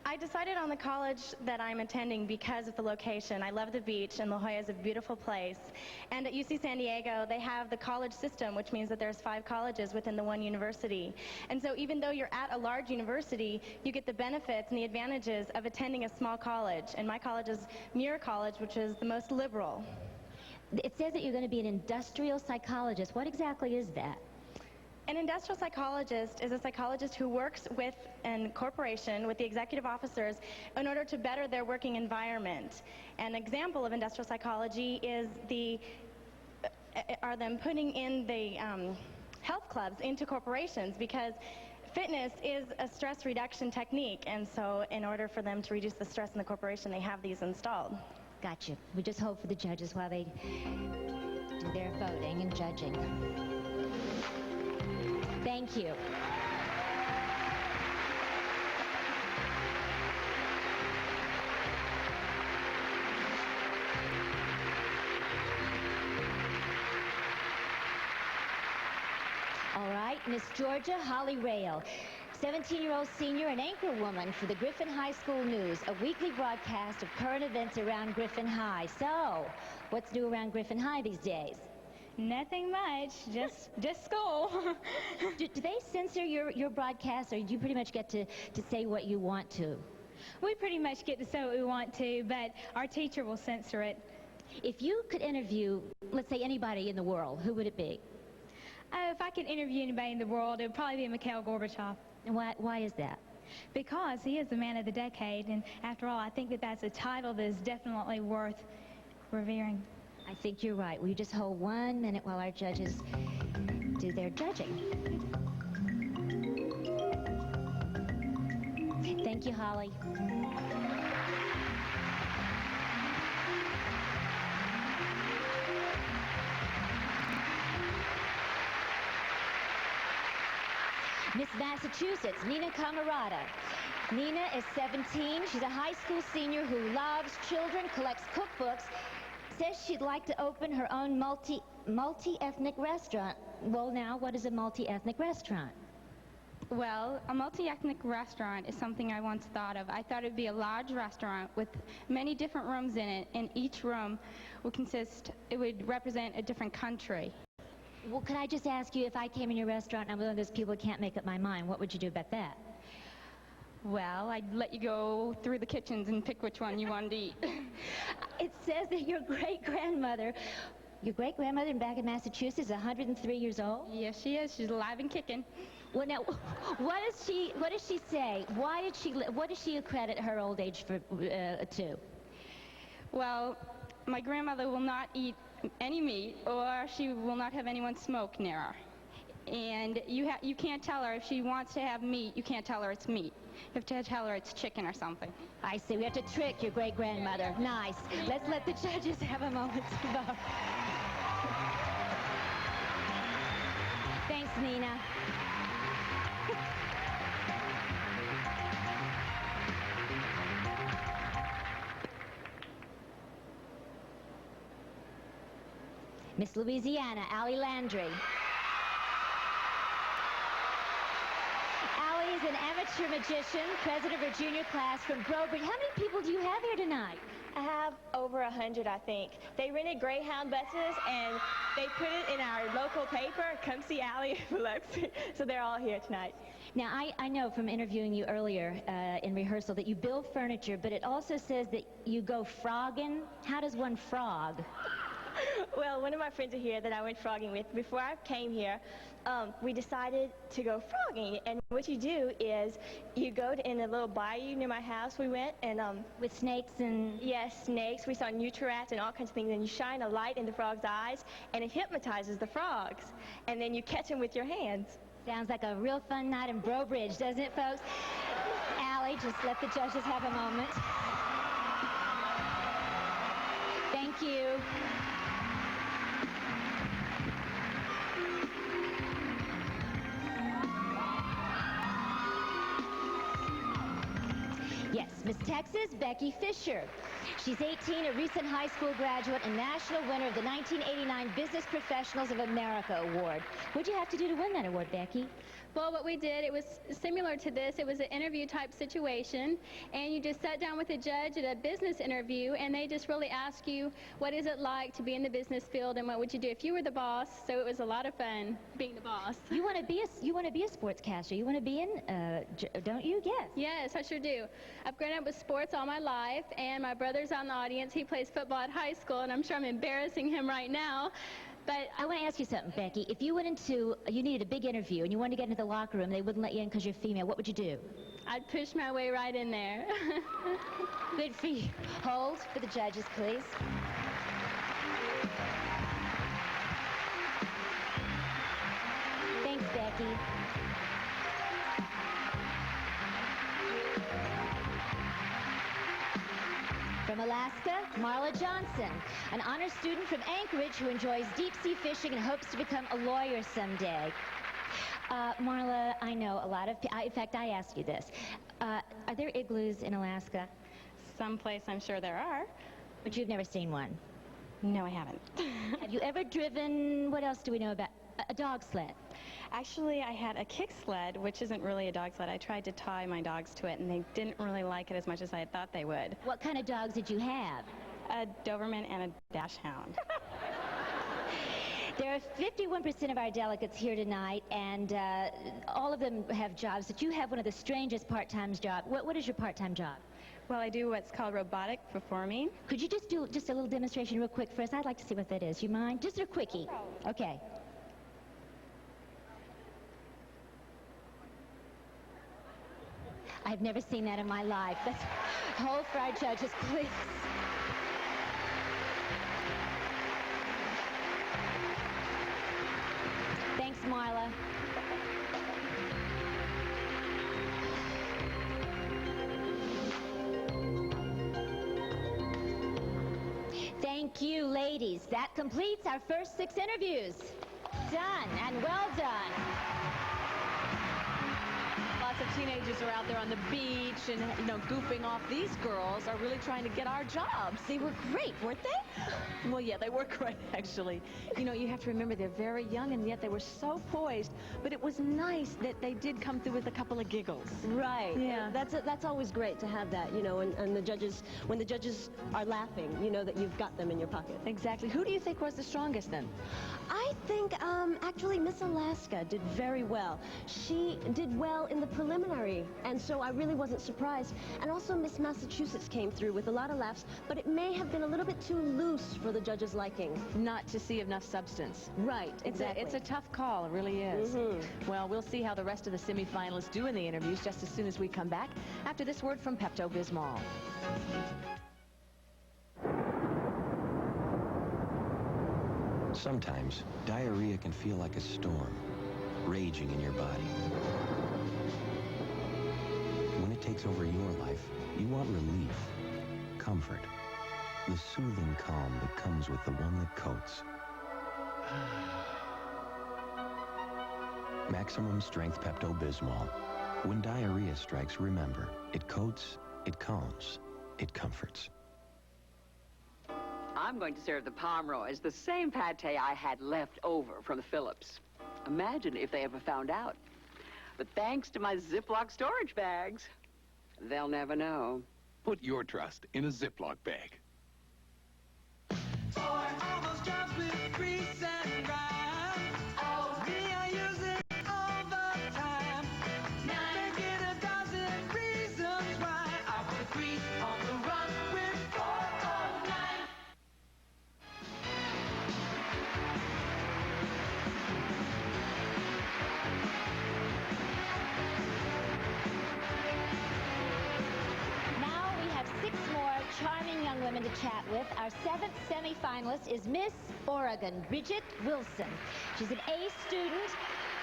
I decided on the college that I'm attending because of the location. I love the beach, and La Jolla is a beautiful place. And at UC San Diego, they have the college system, which means that there's 5 colleges within the one university. And so even though you're at a large university, you get the benefits and the advantages of attending a small college. And my college is Muir College, which is the most liberal. It says that you're going to be an industrial psychologist. What exactly is that? An industrial psychologist is a psychologist who works with a corporation, with the executive officers, in order to better their working environment. An example of industrial psychology is them putting in the health clubs into corporations, because fitness is a stress reduction technique, and so in order for them to reduce the stress in the corporation, they have these installed. Gotcha. We just hope for the judges while they do their voting and judging. Thank you. All right, Miss Georgia Holly Rail, 17-year-old senior and anchor woman for the Griffin High School News, a weekly broadcast of current events around Griffin High. So, what's new around Griffin High these days? Nothing much, just school. do they censor your broadcast, or do you pretty much get to say what you want to? We pretty much get to say what we want to, but our teacher will censor it. If you could interview, let's say, anybody in the world, who would it be? If I could interview anybody in the world, it would probably be Mikhail Gorbachev. And why is that? Because he is the man of the decade, and after all, I think that that's a title that is definitely worth revering. I think you're right. Will you just hold 1 minute while our judges do their judging? Thank you, Holly. Miss Massachusetts, Nina Camarada. Nina is 17. She's a high school senior who loves children, collects cookbooks, says she'd like to open her own multi-ethnic restaurant. Well, now, what is a multi-ethnic restaurant? Well, a multi-ethnic restaurant is something I once thought of. I thought it would be a large restaurant with many different rooms in it, and each room would represent a different country. Well, could I just ask you, if I came in your restaurant and I'm one of those people who can't make up my mind, what would you do about that? Well, I'd let you go through the kitchens and pick which one you wanted to eat. It says that your great-grandmother back in Massachusetts is 103 years old? Yes, she is. She's alive and kicking. Well, now, what does she say? What does she accredit her old age to? Well, my grandmother will not eat any meat, or she will not have anyone smoke near her. And you can't tell her if she wants to have meat, you can't tell her it's meat. You have to tell her it's chicken or something. I see. We have to trick your great-grandmother. Nice. Let's let the judges have a moment to vote. Thanks, Nina. Miss Louisiana, Allie Landry. Allie is an amateur magician, president of her junior class from Brobridge. How many people do you have here tonight? I have over 100, I think. They rented Greyhound buses, and they put it in our local paper, Come See Allie in Biloxi. So they're all here tonight. Now, I know from interviewing you earlier in rehearsal that you build furniture, but it also says that you go frogging. How does one frog? Well, one of my friends are here that I went frogging with. Before I came here, we decided to go frogging. And what you do is you go in a little bayou near my house we went, and with snakes and... Yes, snakes. We saw nutri-rats and all kinds of things. And you shine a light in the frog's eyes, and it hypnotizes the frogs. And then you catch them with your hands. Sounds like a real fun night in Brobridge, doesn't it, folks? Allie, just let the judges have a moment. Thank you. Yes, Miss Texas, Becky Fisher. She's 18, a recent high school graduate and national winner of the 1989 Business Professionals of America Award. What'd you have to do to win that award, Becky? Well, what we did, it was similar to this. It was an interview type situation, and you just sat down with a judge at a business interview, and they just really ask you, what is it like to be in the business field, and what would you do if you were the boss? So it was a lot of fun being the boss. You want to be a sportscaster. You want to be in, don't you? Yes. Yes, I sure do. I've grown up with sports all my life, and my brother's on the audience. He plays football at high school, and I'm sure I'm embarrassing him right now. But I want to ask you something, Becky. If you went into, you needed a big interview, and you wanted to get into the locker room, they wouldn't let you in because you're female, what would you do? I'd push my way right in there. Good for you. Hold for the judges, please. Thanks, Becky. From Alaska, Marla Johnson, an honor student from Anchorage who enjoys deep-sea fishing and hopes to become a lawyer someday. Marla, I know a lot of people, in fact, I asked you this. Are there igloos in Alaska? Someplace I'm sure there are. But you've never seen one? No, I haven't. Have you ever driven, what else do we know about, a dog sled? Actually, I had a kick sled, which isn't really a dog sled. I tried to tie my dogs to it, and they didn't really like it as much as I thought they would. What kind of dogs did you have? A Doberman and a Dachshund. There are 51% of our delegates here tonight, and all of them have jobs, but you have one of the strangest part-time jobs. What is your part-time job? Well, I do what's called robotic performing. Could you just do just a little demonstration real quick for us? I'd like to see what that is. You mind? Just a quickie. Okay. I've never seen that in my life. Let's hold for our judges, please. Thanks, Marla. Thank you, ladies. That completes our first 6 interviews. Done, and well done. Lots of teenagers are out there on the beach and, goofing off. These girls are really trying to get our jobs. They were great, weren't they? Well, yeah, they were great, actually. You have to remember they're very young, and yet they were so poised. But it was nice that they did come through with a couple of giggles. Right. Yeah. That's always great to have that, and the judges, when the judges are laughing, you know that you've got them in your pocket. Exactly. Who do you think was the strongest, then? I think, actually, Miss Alaska did very well. She did well in the preliminary, and so I really wasn't surprised. And also Miss Massachusetts came through with a lot of laughs, but it may have been a little bit too loose for the judges' liking. Not to see enough substance. Right, exactly. It's a tough call, it really is. Well, we'll see how the rest of the semifinalists do in the interviews just as soon as we come back after this word from Pepto-Bismol. Sometimes, diarrhea can feel like a storm, raging in your body. When it takes over your life, you want relief, comfort, the soothing calm that comes with the one that coats. Maximum Strength Pepto-Bismol. When diarrhea strikes, remember, it coats, it calms, it comforts. I'm going to serve the Pomeroys the same pate I had left over from the Phillips. Imagine if they ever found out. But thanks to my Ziploc storage bags, they'll never know. Put your trust in a Ziploc bag. Charming young women to chat with. Our 7th semifinalist is Miss Oregon, Bridget Wilson. She's an A student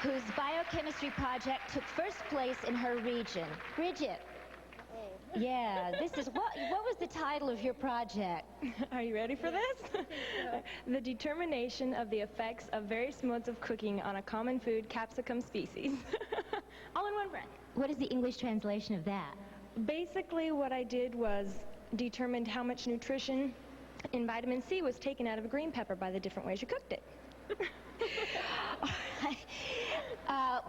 whose biochemistry project took first place in her region. Bridget. Yeah, this is, what was the title of your project? Are you ready for this? The determination of the effects of various modes of cooking on a common food, capsicum species. All in one breath. What is the English translation of that? Basically, what I did was determined how much nutrition in vitamin C was taken out of a green pepper by the different ways you cooked it.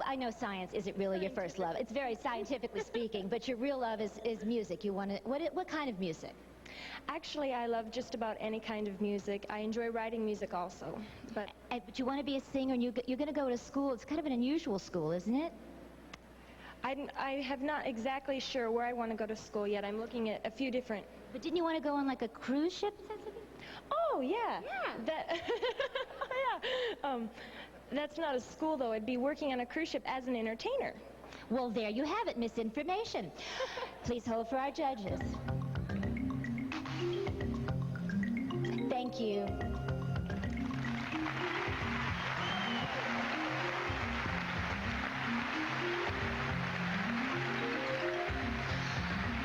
I know science isn't really your first love. It's very scientifically speaking, but your real love is music. You want to, what kind of music? Actually, I love just about any kind of music. I enjoy writing music also. But you want to be a singer, and you're going to go to school. It's kind of an unusual school, isn't it? I have not exactly sure where I want to go to school yet. I'm looking at a few different... But didn't you want to go on like a cruise ship? Oh, yeah. That, yeah. That's not a school, though. I'd be working on a cruise ship as an entertainer. Well, there you have it, misinformation. Please hold for our judges. Thank you.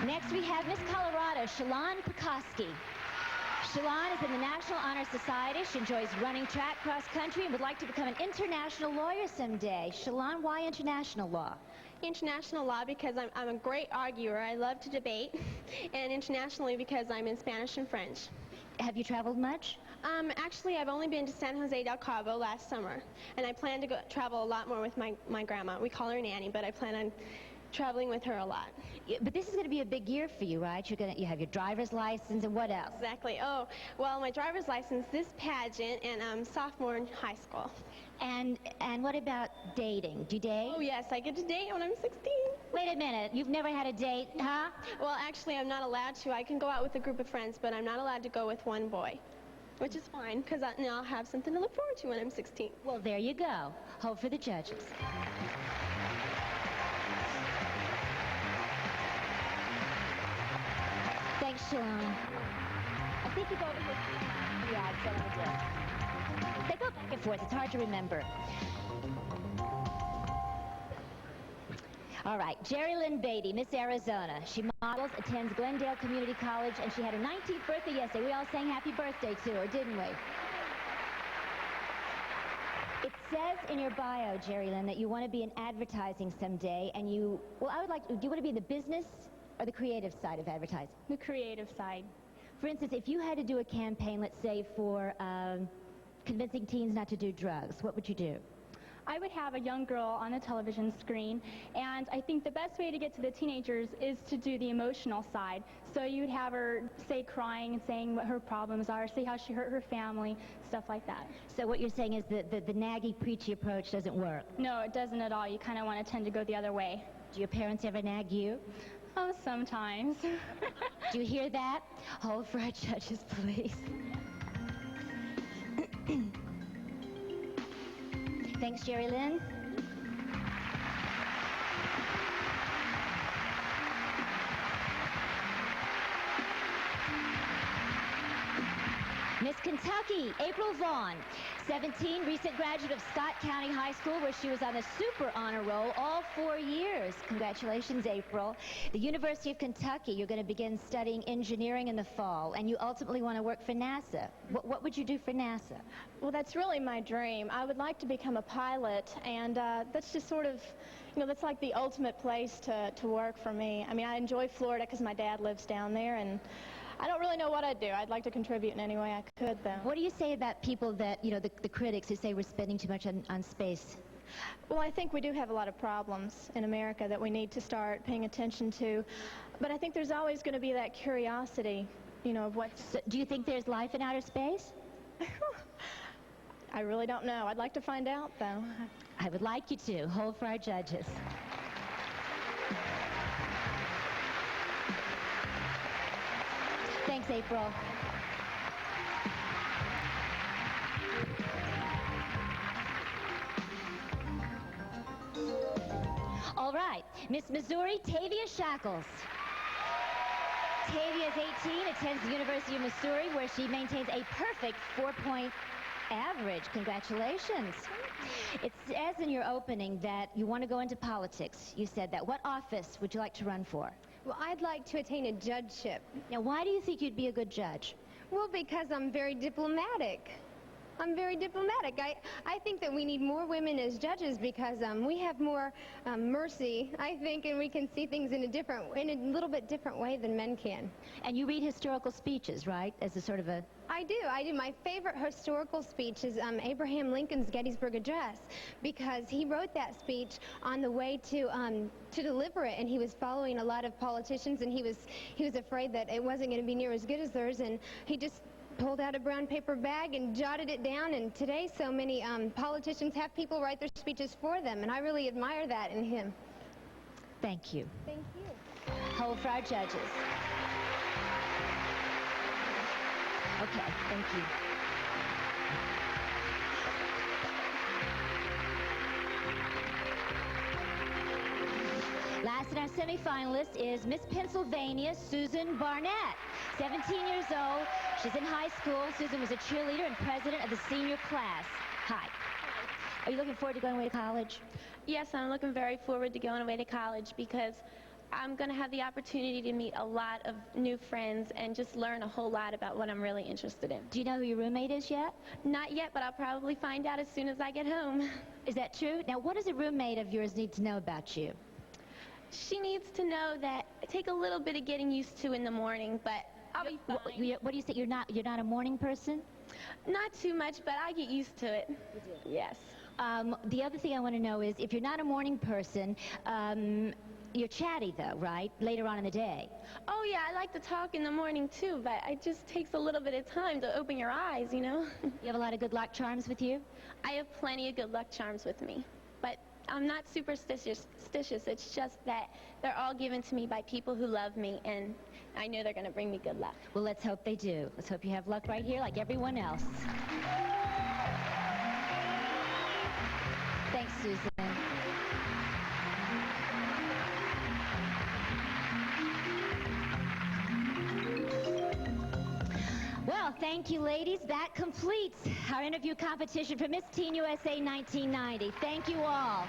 Next we have Miss Colorado, Shalon Pekoski. Shalon is in the National Honor Society. She enjoys running track cross country and would like to become an international lawyer someday. Shalon, why international law? International law because I'm a great arguer. I love to debate. And internationally because I'm in Spanish and French. Have you traveled much? Actually, I've only been to San Jose del Cabo last summer. And I plan to travel a lot more with my grandma. We call her Nanny, but I plan on traveling with her a lot. Yeah, but this is going to be a big year for you, right? You have your driver's license, and what else? Exactly. Oh, well, my driver's license, this pageant, and I'm sophomore in high school. And what about dating? Do you date? Oh, yes, I get to date when I'm 16. Wait a minute. You've never had a date, huh? Well, actually, I'm not allowed to. I can go out with a group of friends, but I'm not allowed to go with one boy. Which is fine, because I'll have something to look forward to when I'm 16. Well, there you go. Hold for the judges. Thanks, Shalon. I think you go over here. Yeah, I said I did. They go back and forth. It's hard to remember. All right, Jerry Lynn Beatty, Miss Arizona. She models, attends Glendale Community College, and she had her 19th birthday yesterday. We all sang happy birthday to her, didn't we? It says in your bio, Jerry Lynn, that you want to be in advertising someday, and do you want to be in the business or the creative side of advertising? The creative side. For instance, if you had to do a campaign, let's say for convincing teens not to do drugs, what would you do? I would have a young girl on the television screen, and I think the best way to get to the teenagers is to do the emotional side. So you'd have her, say, crying and saying what her problems are, say how she hurt her family, stuff like that. So what you're saying is that the naggy, preachy approach doesn't work? No, it doesn't at all. You kind of want to tend to go the other way. Do your parents ever nag you? Oh, sometimes. Do you hear that? Hold for our judges, please. Thanks, Jerry Lynn. Miss Kentucky, April Vaughn. 17, recent graduate of Scott County High School, where she was on the super honor roll all 4 years. Congratulations, April. The University of Kentucky, you're going to begin studying engineering in the fall, and you ultimately want to work for NASA. What would you do for NASA? Well, that's really my dream. I would like to become a pilot, and that's just sort of, you know, that's like the ultimate place to work for me. I mean, I enjoy Florida because my dad lives down there, and I don't really know what I'd do. I'd like to contribute in any way I could, though. What do you say about people that, you know, the critics who say we're spending too much on space? Well, I think we do have a lot of problems in America that we need to start paying attention to. But I think there's always going to be that curiosity, you know, of what's... So, do you think there's life in outer space? I really don't know. I'd like to find out, though. I would like you to. Hold for our judges. Thanks, April. All right, Miss Missouri, Tavia Shackles. Tavia is 18, attends the University of Missouri, where she maintains a perfect 4-point average. Congratulations. It says in your opening that you want to go into politics. You said that. What office would you like to run for? Well, I'd like to attain a judgeship. Now, why do you think you'd be a good judge? Well, because I'm very diplomatic. I'm very diplomatic. I think that we need more women as judges because we have more mercy, I think, and we can see things in a little bit different way than men can. And you read historical speeches, right? As a sort of a... I do. My favorite historical speech is Abraham Lincoln's Gettysburg Address, because he wrote that speech on the way to deliver it, and he was following a lot of politicians, and he was afraid that it wasn't going to be near as good as theirs, and he just pulled out a brown paper bag and jotted it down, and today so many politicians have people write their speeches for them, and I really admire that in him. Thank you. Thank you. Hold for our judges. Okay, thank you. Last in our semifinalist is Miss Pennsylvania, Susan Barnett. 17 years old. She's in high school. Susan was a cheerleader and president of the senior class. Hi. Are you looking forward to going away to college? Yes, I'm looking very forward to going away to college because I'm going to have the opportunity to meet a lot of new friends and just learn a whole lot about what I'm really interested in. Do you know who your roommate is yet? Not yet, but I'll probably find out as soon as I get home. Is that true? Now, what does a roommate of yours need to know about you? She needs to know that I take a little bit of getting used to in the morning, but I'll be fine. What do you say? You're not a morning person? Not too much, but I get used to it. You do? Yes. The other thing I want to know is, if you're not a morning person, you're chatty, though, right? Later on in the day. Oh, yeah, I like to talk in the morning, too, but it just takes a little bit of time to open your eyes, you know? You have a lot of good luck charms with you? I have plenty of good luck charms with me, but I'm not superstitious. It's just that they're all given to me by people who love me, and I know they're going to bring me good luck. Well, let's hope they do. Let's hope you have luck right here like everyone else. Thanks, Susan. Well, thank you, ladies. That completes our interview competition for Miss Teen USA 1990. Thank you all.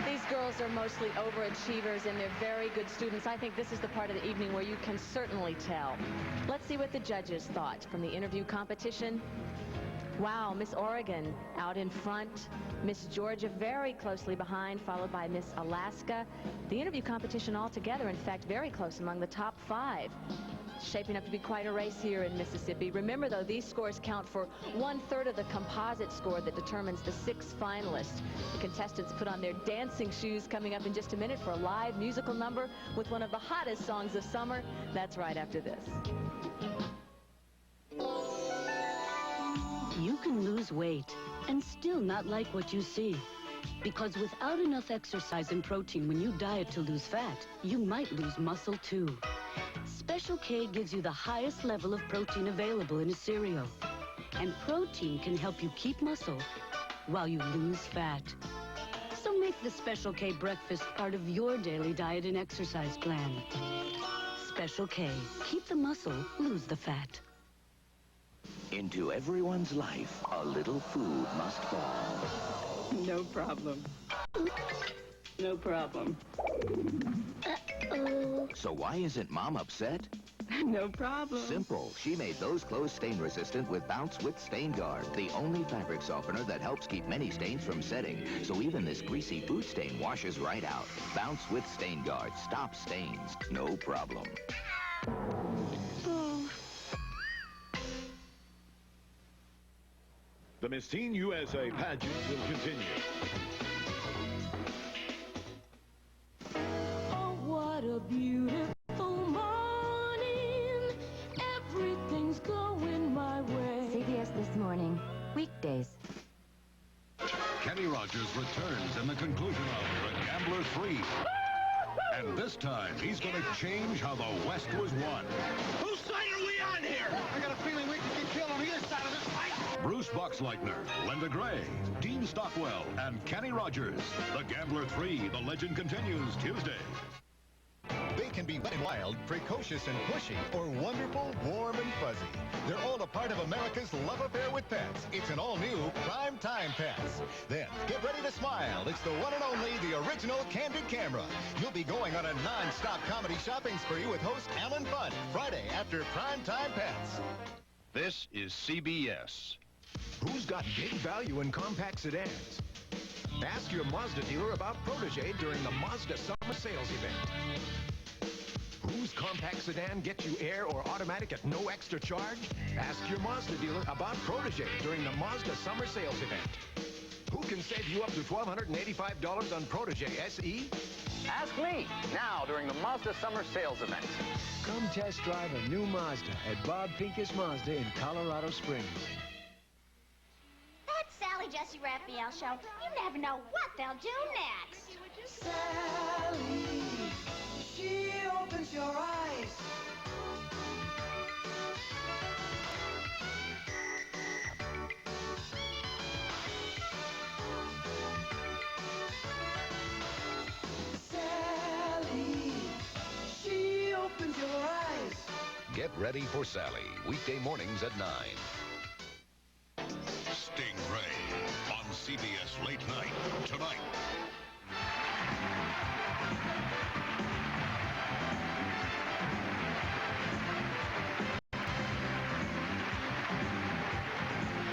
These girls are mostly overachievers, and they're very good students. I think this is the part of the evening where you can certainly tell. Let's see what the judges thought from the interview competition. Wow, Miss Oregon out in front. Miss Georgia very closely behind, followed by Miss Alaska. The interview competition altogether, in fact, very close among the top 5. Shaping up to be quite a race here in Mississippi. Remember, though, these scores count for 1/3 of the composite score that determines the 6 finalists. The contestants put on their dancing shoes coming up in just a minute for a live musical number with one of the hottest songs of summer. That's right after this. You can lose weight and still not like what you see. Because without enough exercise and protein when you diet to lose fat, you might lose muscle too. Special K gives you the highest level of protein available in a cereal. And protein can help you keep muscle while you lose fat. So make the Special K breakfast part of your daily diet and exercise plan. Special K. Keep the muscle, lose the fat. Into everyone's life, a little food must fall. No problem. No problem. Uh-oh. So why isn't Mom upset? No problem. Simple. She made those clothes stain-resistant with Bounce with Stain Guard, the only fabric softener that helps keep many stains from setting, so even this greasy food stain washes right out. Bounce with Stain Guard. Stop stains. No problem. The Miss Teen USA pageant will continue. Oh, what a beautiful morning. Everything's going my way. CBS This Morning, weekdays. Kenny Rogers returns in the conclusion of The Gambler 3. And this time, he's going to change how the West was won. Whose side are we on here? I got a feeling we could get killed on either side of this fight. Bruce Boxleitner, Linda Gray, Dean Stockwell, and Kenny Rogers. The Gambler 3, The Legend continues Tuesday. They can be wet and wild, precocious and pushy, or wonderful, warm and fuzzy. They're all a part of America's love affair with pets. It's an all-new Prime Time Pets. Then, get ready to smile. It's the one and only, the original Candid Camera. You'll be going on a non-stop comedy shopping spree with host Alan Fudd, Friday after Prime Time Pets. This is CBS. Who's got big value in compact sedans? Ask your Mazda dealer about Protege during the Mazda Summer Sales Event. Whose compact sedan gets you air or automatic at no extra charge? Ask your Mazda dealer about Protege during the Mazda Summer Sales Event. Who can save you up to $1,285 on Protege SE? Ask me now during the Mazda Summer Sales Event. Come test drive a new Mazda at Bob Pincus Mazda in Colorado Springs. That Sally Jesse Raphael show, you never know what they'll do next. Sally, she opens your eyes. Sally, she opens your eyes. Get ready for Sally, weekday mornings at 9. Stingray on CBS Late Night tonight.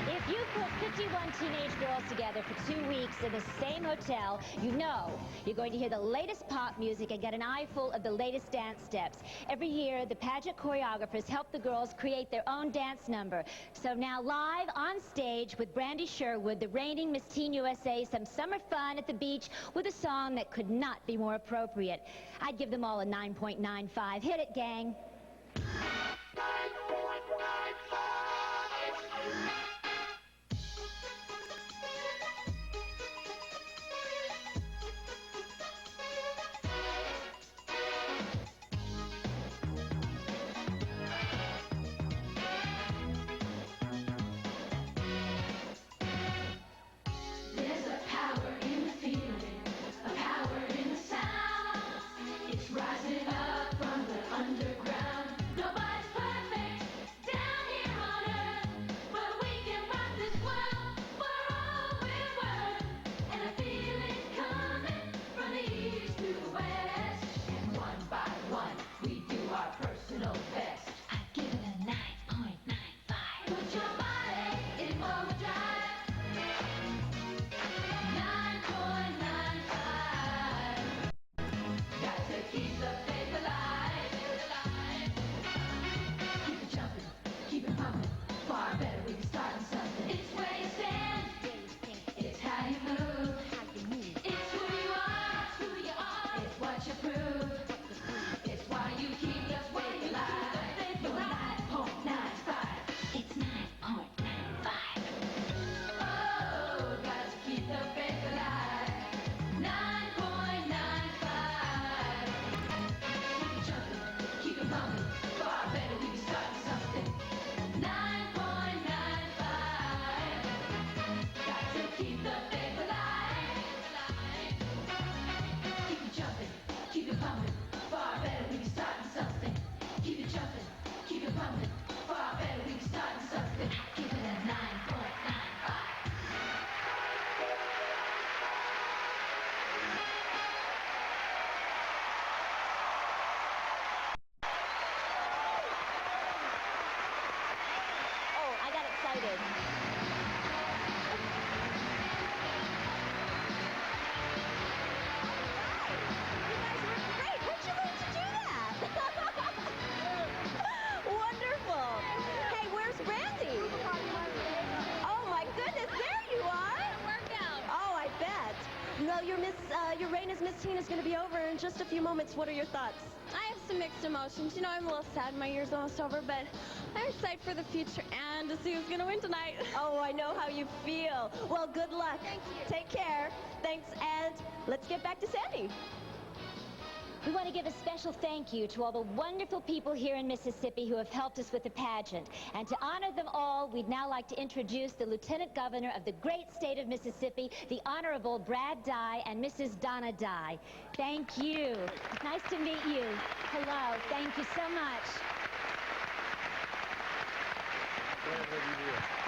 If you put 51 teenage girls together for 2 weeks in the same hotel, you know you're going to hear the latest pop music and get an eyeful of the latest dance steps. Every year, the pageant choreographers help the girls create their own dance number. So now live on stage with Brandy Sherwood, the reigning Miss Teen USA, some summer fun at the beach with a song that could not be more appropriate. I'd give them all a 9.95. Hit it, gang. There's a power in the feeling, a power in the sound. It's rising up from the underground. Miss Tina's going to be over in just a few moments. What are your thoughts? I have some mixed emotions. You know, I'm a little sad my year's almost over, but I'm excited for the future and to see who's going to win tonight. Oh, I know how you feel. Well, good luck. Thank you. Take care. Thanks, and let's get back to Sandy. We want to give a special thank you to all the wonderful people here in Mississippi who have helped us with the pageant. And to honor them all, we'd now like to introduce the Lieutenant Governor of the great state of Mississippi, the Honorable Brad Dye and Mrs. Donna Dye. Thank you. Nice to meet you. Hello. Thank you so much.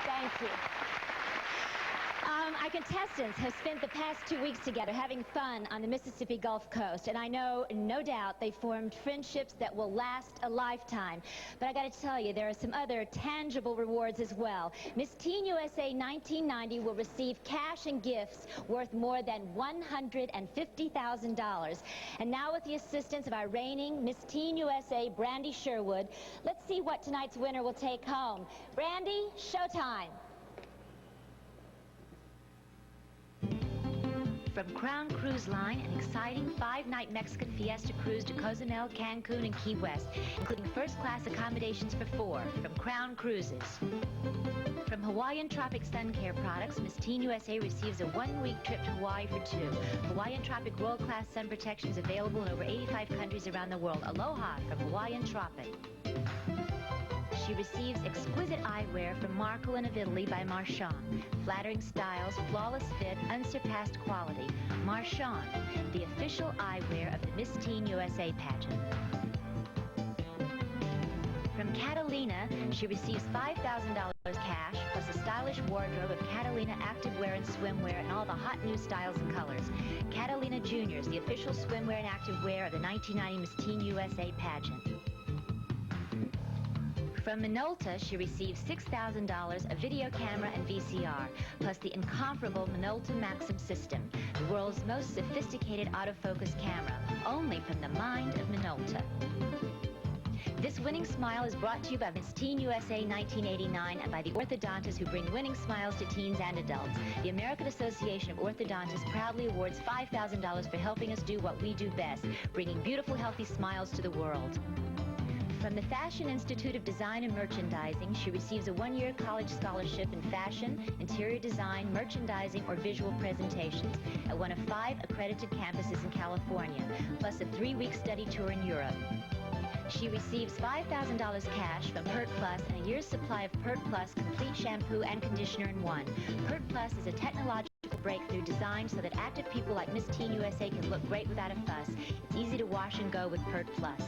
Thank you. Our contestants have spent the past 2 weeks together having fun on the Mississippi Gulf Coast, and I know, no doubt, they formed friendships that will last a lifetime. But I got to tell you, there are some other tangible rewards as well. Miss Teen USA 1990 will receive cash and gifts worth more than $150,000. And now, with the assistance of our reigning Miss Teen USA, Brandy Sherwood, let's see what tonight's winner will take home. Brandy, showtime. From Crown Cruise Line, an exciting 5-night Mexican fiesta cruise to Cozumel, Cancun, and Key West, including first-class accommodations for 4 from Crown Cruises. From Hawaiian Tropic Sun Care Products, Miss Teen USA receives a 1-week trip to Hawaii for 2. Hawaiian Tropic world-class sun protection is available in over 85 countries around the world. Aloha from Hawaiian Tropic. She receives exquisite eyewear from Marcolin of Italy by Marchand. Flattering styles, flawless fit, unsurpassed quality. Marchand, the official eyewear of the Miss Teen USA pageant. From Catalina, she receives $5,000 cash plus a stylish wardrobe of Catalina activewear and swimwear and all the hot new styles and colors. Catalina Juniors, the official swimwear and activewear of the 1990 Miss Teen USA pageant. From Minolta, she receives $6,000, a video camera and VCR, plus the incomparable Minolta Maxim system, the world's most sophisticated autofocus camera, only from the mind of Minolta. This winning smile is brought to you by Miss Teen USA 1989 and by the orthodontists who bring winning smiles to teens and adults. The American Association of Orthodontists proudly awards $5,000 for helping us do what we do best, bringing beautiful, healthy smiles to the world. From the Fashion Institute of Design and Merchandising, she receives a 1-year college scholarship in fashion, interior design, merchandising, or visual presentations at one of 5 accredited campuses in California, plus a 3-week study tour in Europe. She receives $5,000 cash from Pert Plus and a year's supply of Pert Plus complete shampoo and conditioner in one. Pert Plus is a technological breakthrough designed so that active people like Miss Teen USA can look great without a fuss. It's easy to wash and go with Pert Plus.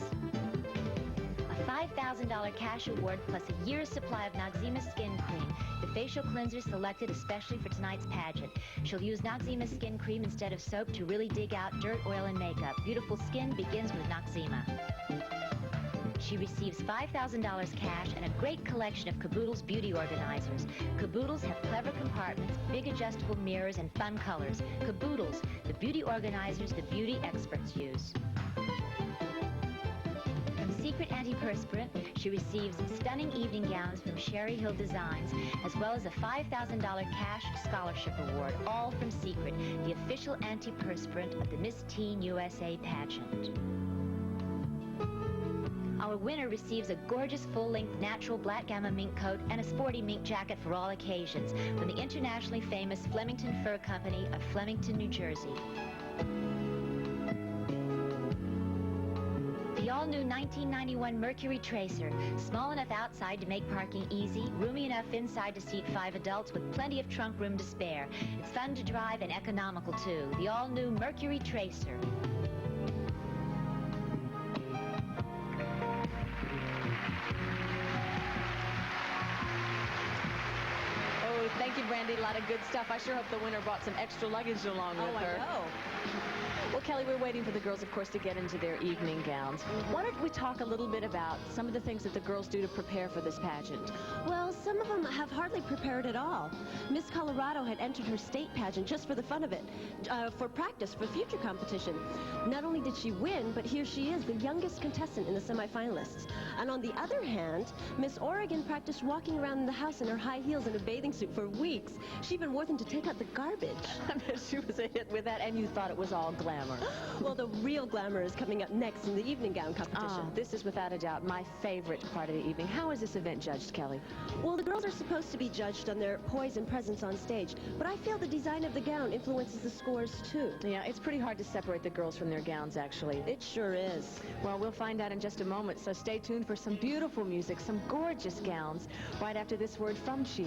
$5,000 cash award plus a year's supply of Noxzema Skin Cream, the facial cleanser selected especially for tonight's pageant. She'll use Noxzema Skin Cream instead of soap to really dig out dirt, oil, and makeup. Beautiful skin begins with Noxzema. She receives $5,000 cash and a great collection of Caboodle's beauty organizers. Caboodles have clever compartments, big adjustable mirrors, and fun colors. Caboodles, the beauty organizers the beauty experts use. Secret Antiperspirant, she receives stunning evening gowns from Sherry Hill Designs, as well as a $5,000 cash scholarship award, all from Secret, the official antiperspirant of the Miss Teen USA pageant. Our winner receives a gorgeous full-length natural black gamma mink coat and a sporty mink jacket for all occasions from the internationally famous Flemington Fur Company of Flemington, New Jersey. The all-new 1991 Mercury Tracer, small enough outside to make parking easy, roomy enough inside to seat 5 adults with plenty of trunk room to spare. It's fun to drive and economical too. The all-new Mercury Tracer. Oh, thank you, Brandy. A lot of good stuff. I sure hope the winner brought some extra luggage along with her. Oh, I know. Well, Kelly, we're waiting for the girls, of course, to get into their evening gowns. Why don't we talk a little bit about some of the things that the girls do to prepare for this pageant? Well, some of them have hardly prepared at all. Miss Colorado had entered her state pageant just for the fun of it, for practice for future competition. Not only did she win, but here she is, the youngest contestant in the semifinalists. And on the other hand, Miss Oregon practiced walking around the house in her high heels and a bathing suit for weeks. She even wore them to take out the garbage. I bet she was a hit with that, and you thought it was all glamorous. glamour. Well, the real glamour is coming up next in the evening gown competition. This is without a doubt my favorite part of the evening. How is this event judged, Kelly? Well, the girls are supposed to be judged on their poise and presence on stage, but I feel the design of the gown influences the scores, too. Yeah, it's pretty hard to separate the girls from their gowns, actually. It sure is. Well, we'll find out in just a moment, so stay tuned for some beautiful music, some gorgeous gowns, right after this word from Cheer.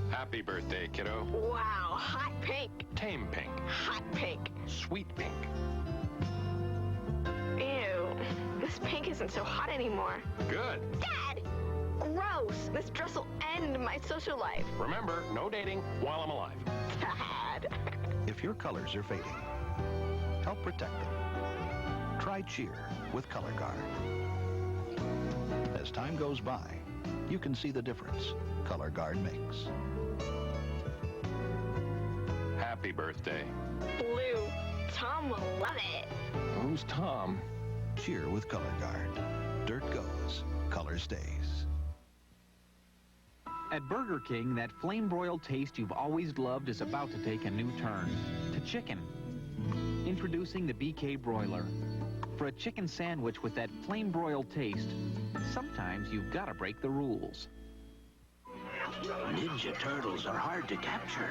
Happy birthday, kiddo. Wow, hot pink. Tame pink. Hot pink. Sweet pink. Ew, this pink isn't so hot anymore. Good. Dad! Gross! This dress will end my social life. Remember, no dating while I'm alive. Dad! If your colors are fading, help protect them. Try Cheer with Color Guard. As time goes by, you can see the difference Color Guard makes. Happy birthday. Blue. Tom will love it. Who's Tom? Cheer with Color Guard. Dirt goes, color stays. At Burger King, that flame-broiled taste you've always loved is about to take a new turn to chicken. Introducing the BK Broiler. For a chicken sandwich with that flame-broiled taste, sometimes you've got to break the rules. Ninja Turtles are hard to capture,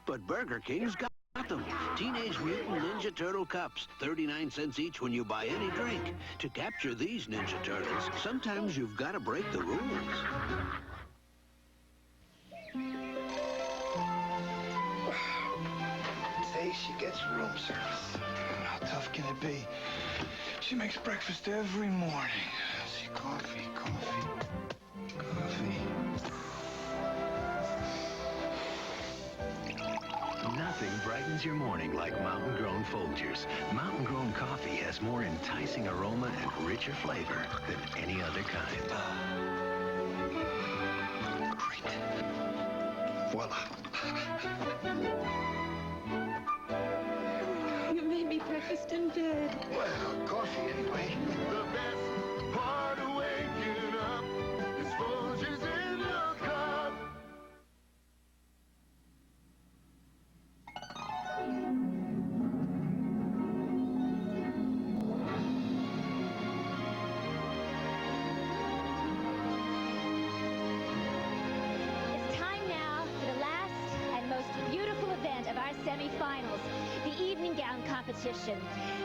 but Burger King's got them. Teenage Mutant Ninja Turtle cups, 39 cents each when you buy any drink. To capture these Ninja Turtles, sometimes you've got to break the rules. Today she gets room service. How tough can it be? She makes breakfast every morning. See, coffee. Nothing brightens your morning like mountain-grown Folgers. Mountain-grown coffee has more enticing aroma and richer flavor than any other kind. Great. Voila. You made me breakfast in bed. Well, coffee anyway. The best part of waking up is Folgers in your cup. It's time now for the last and most beautiful event of our semifinals, the evening gown competition.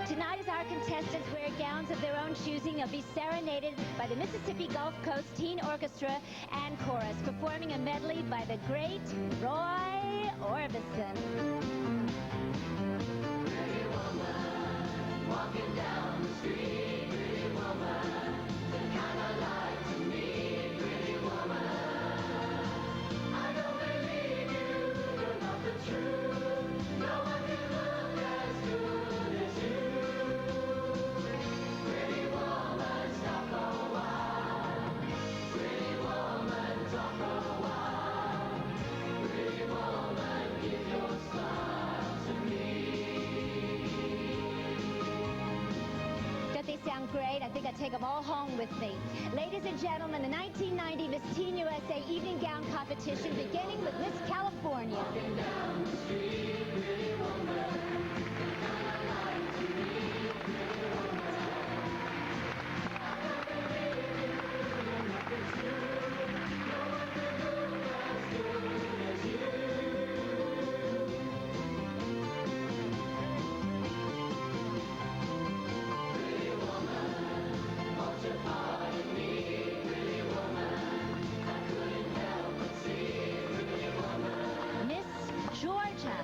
Tonight, as our contestants wear gowns of their own choosing, they'll be serenaded by the Mississippi Gulf Coast Teen Orchestra and Chorus, performing a medley by the great Roy Orbison. Pretty woman, walking down the street. Pretty woman, the kind I like to meet. Pretty woman, I don't believe you're not the truth. No one can look as good as you. Pretty woman, stop for a while. Pretty woman, talk for a while. Pretty woman, give your smile to me. Don't they sound great? I think I'd take them all home with me. Ladies and gentlemen, the 1990 Miss Teen USA Evening Gown Competition, beginning with Miss California. Miss Georgia.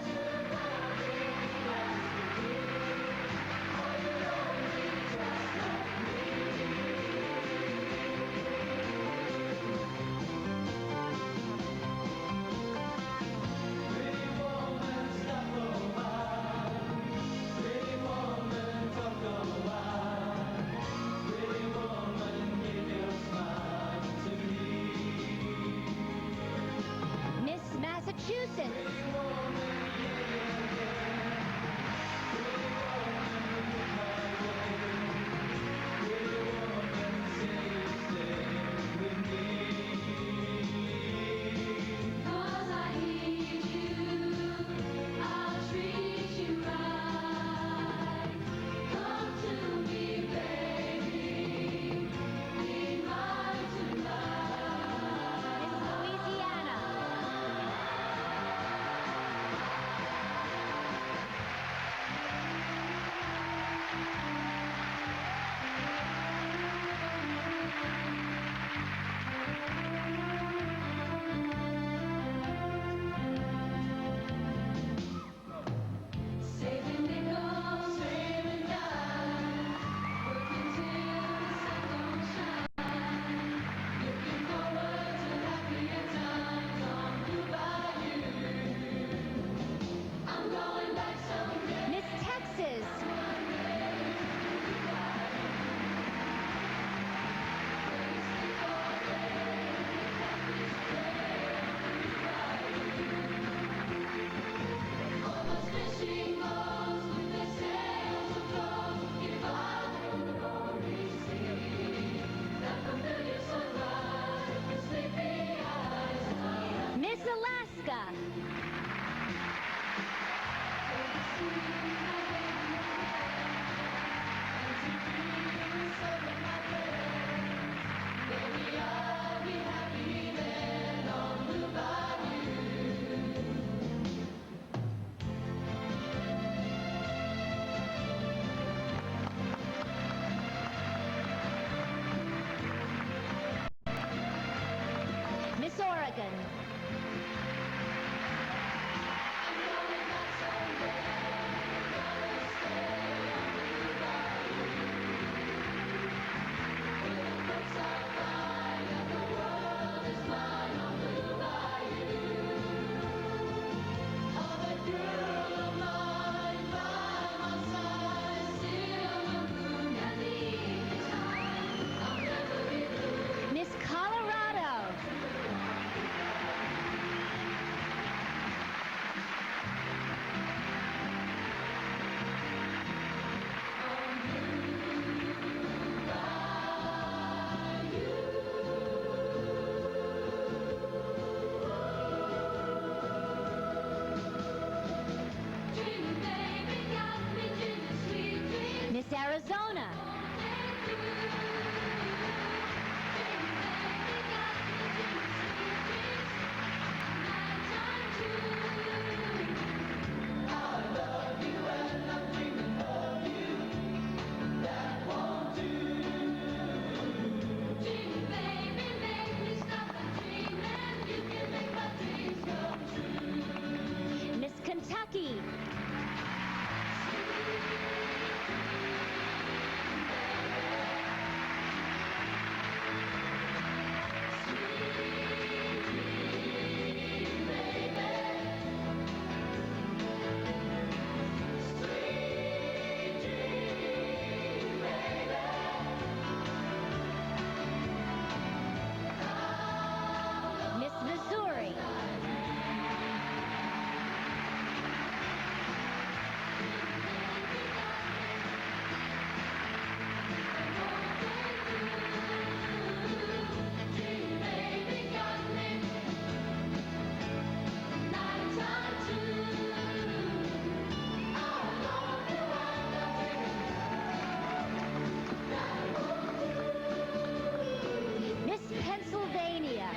Dragon. Miss Colorado. Miss Arizona. Miss Kentucky. Miss Missouri. Miss Pennsylvania.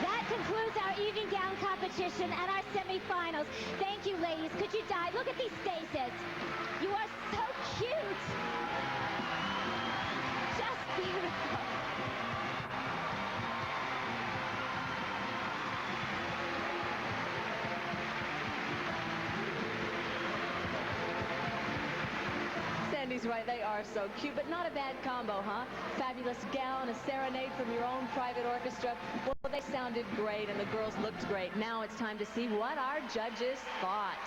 That concludes our evening gown competition and our semifinals. Thank you, ladies. Could you die? Look at these faces. You are so cute. Just beautiful. Sandy's right, they are so cute, but not a bad combo, huh? Fabulous gown, a serenade from your own private orchestra. Well, they sounded great and the girls looked great. Now it's time to see what our judges thought.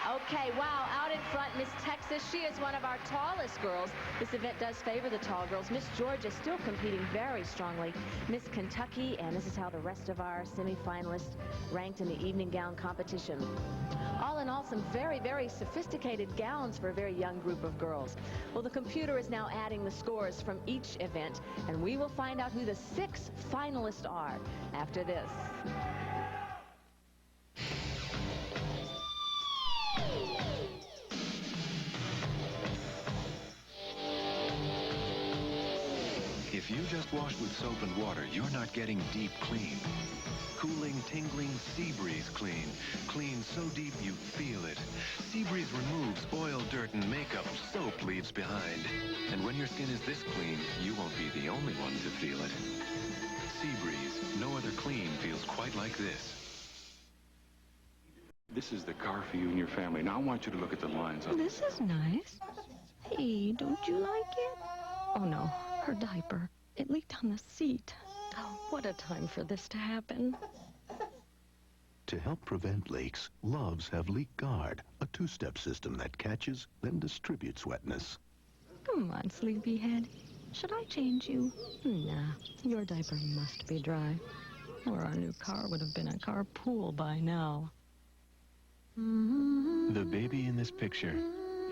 Okay, wow, out in front, Miss Texas. She is one of our tallest girls. This event does favor the tall girls. Miss Georgia still competing very strongly. Miss Kentucky, and this is how the rest of our semifinalists ranked in the evening gown competition. All in all, some very, very sophisticated gowns for a very young group of girls. Well, the computer is now adding the scores from each event, and we will find out who the 6 finalists are after this. If you just wash with soap and water, you're not getting deep clean. Cooling, tingling Seabreeze Clean. Clean so deep you feel it. Seabreeze removes oil, dirt, and makeup soap leaves behind. And when your skin is this clean, you won't be the only one to feel it. Seabreeze. No other clean feels quite like this. This is the car for you and your family. Now I want you to look at the lines on This is nice. Hey, don't you like it? Oh, no, her diaper. It leaked on the seat. Oh, what a time for this to happen. To help prevent leaks, Loves have Leak Guard, a two-step system that catches, then distributes wetness. Come on, sleepyhead. Should I change you? Nah, your diaper must be dry. Or our new car would have been a carpool by now. The baby in this picture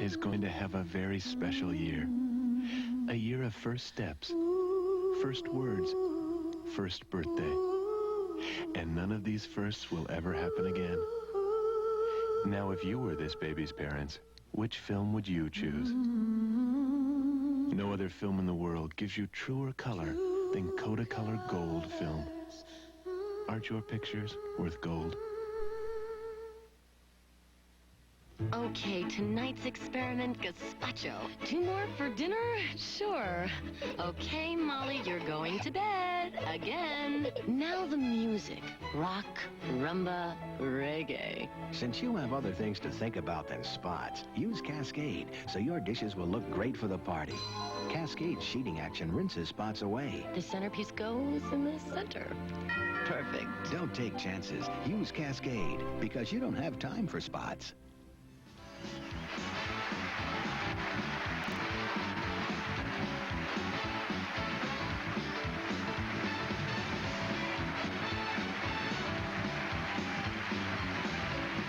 is going to have a very special year. A year of first steps, first words, first birthday. And none of these firsts will ever happen again. Now, if you were this baby's parents, which film would you choose? No other film in the world gives you truer color than Kodacolor Gold film. Aren't your pictures worth gold? Okay, tonight's experiment, gazpacho. 2 more for dinner? Sure. Okay, Molly, you're going to bed. Again. Now the music. Rock, rumba, reggae. Since you have other things to think about than spots, use Cascade so your dishes will look great for the party. Cascade sheeting action rinses spots away. The centerpiece goes in the center. Perfect. Don't take chances. Use Cascade because you don't have time for spots.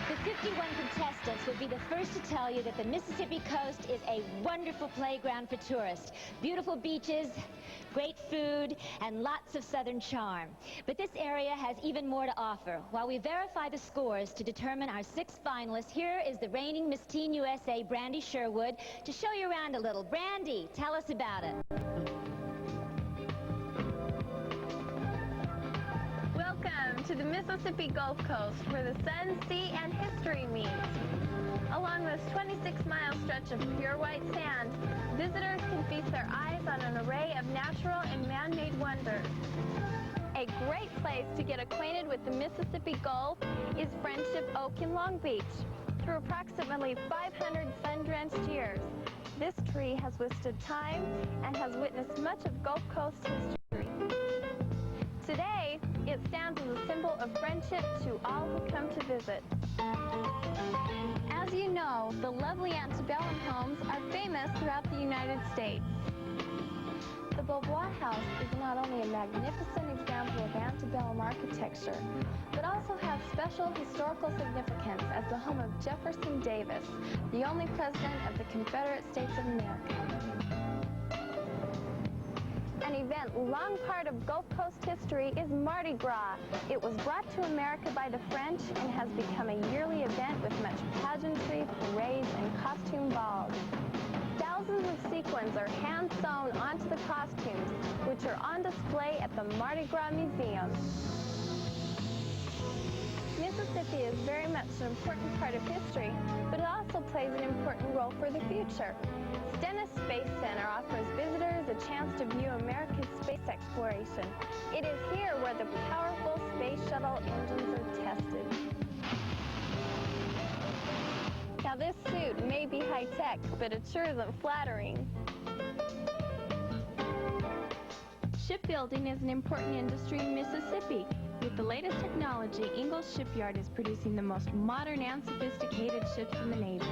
The 51 contestants would be the first to tell you that the Mississippi coast is a wonderful playground for tourists. Beautiful beaches, great food, and lots of southern charm. But this area has even more to offer. While we verify the scores to determine our 6 finalists, here is the reigning Miss Teen USA, Brandy Sherwood, to show you around a little. Brandy, tell us about it. Welcome to the Mississippi Gulf Coast, where the sun, sea, and history meet. Along this 26-mile stretch of pure white sand, visitors can feast their eyes on an array of natural and man-made wonders. A great place to get acquainted with the Mississippi Gulf is Friendship Oak in Long Beach. Through approximately 500 sun-drenched years, this tree has withstood time and has witnessed much of Gulf Coast history. Today, it stands as a symbol of friendship to all who come to visit. As you know, the lovely antebellum homes are famous throughout the United States. The Beauvoir House is not only a magnificent example of antebellum architecture, but also has special historical significance as the home of Jefferson Davis, the only president of the Confederate States of America. An event long part of Gulf Coast history is Mardi Gras. It was brought to America by the French and has become a yearly event with much pageantry, parades, and costume balls. Thousands of sequins are hand-sewn onto the costumes, which are on display at the Mardi Gras Museum. Mississippi is very much an important part of history, but it also plays an important role for the future. Stennis Space Center offers visitors a chance to view America's space exploration. It is here where the powerful space shuttle engines are tested. Now this suit may be high-tech, but it sure isn't flattering. Shipbuilding is an important industry in Mississippi. With the latest technology, Ingalls Shipyard is producing the most modern and sophisticated ships in the Navy.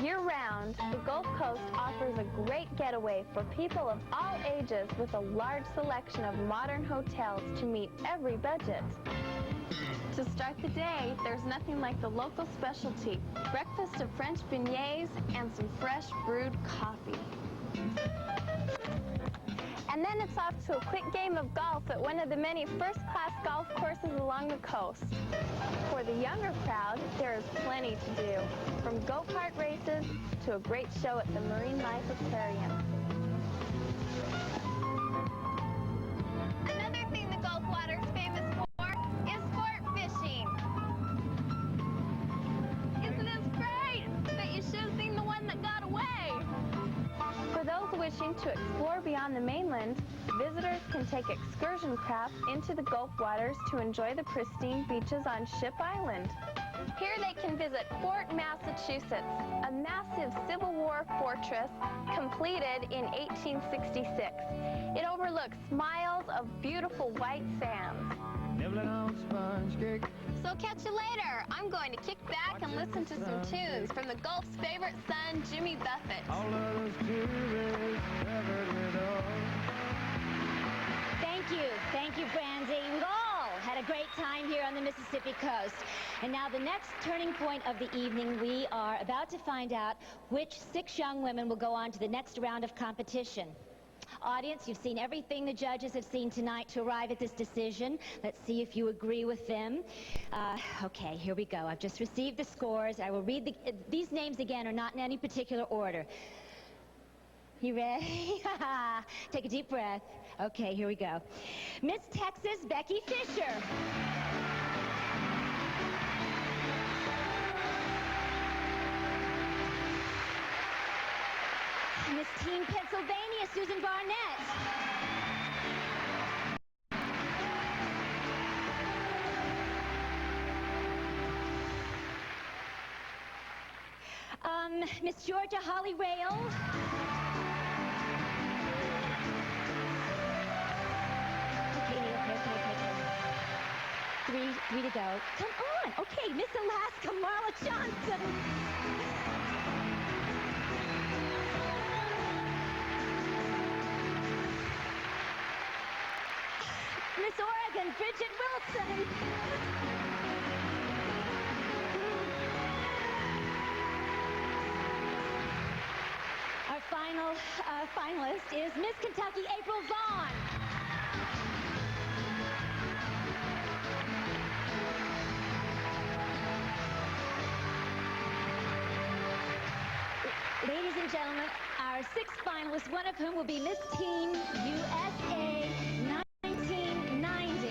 Year-round, the Gulf Coast offers a great getaway for people of all ages with a large selection of modern hotels to meet every budget. To start the day, there's nothing like the local specialty, breakfast of French beignets and some fresh brewed coffee. And then it's off to a quick game of golf at one of the many first-class golf courses along the coast. For the younger crowd, there is plenty to do, from go-kart races to a great show at the Marine Life Aquarium. Another thing the Gulf Water is famous for is sport fishing. Isn't this great? But you should have seen the one that got away. For those wishing to explore beyond the mainland, visitors can take excursion craft into the Gulf waters to enjoy the pristine beaches on Ship Island. Here they can visit Fort Massachusetts, a massive Civil War fortress completed in 1866. It overlooks miles of beautiful white sands. nibbling on sponge cake. So catch you later. I'm going to kick back and listen to some tunes from the Gulf's favorite son, Jimmy Buffett. All of those tourists covered with oil. Thank you, Brandy. We've all had a great time here on the Mississippi coast. And now the next turning point of the evening, we are about to find out which 6 young women will go on to the next round of competition. Audience, you've seen everything the judges have seen tonight to arrive at this decision. Let's see if you agree with them. Okay, here we go. I've just received the scores. I will read these names again are not in any particular order. You ready? Take a deep breath. Okay, here we go. Miss Texas, Becky Fisher. Miss Teen Pennsylvania, Susan Barnett. Miss Georgia, Holly Rail. Okay. Three to go. Come on. Okay, Miss Alaska, Marla Johnson. Miss Oregon, Bridget Wilson. Our final finalist is Miss Kentucky, April Vaughn. Ladies and gentlemen, our 6 finalists, one of whom will be Miss Teen USA 1990.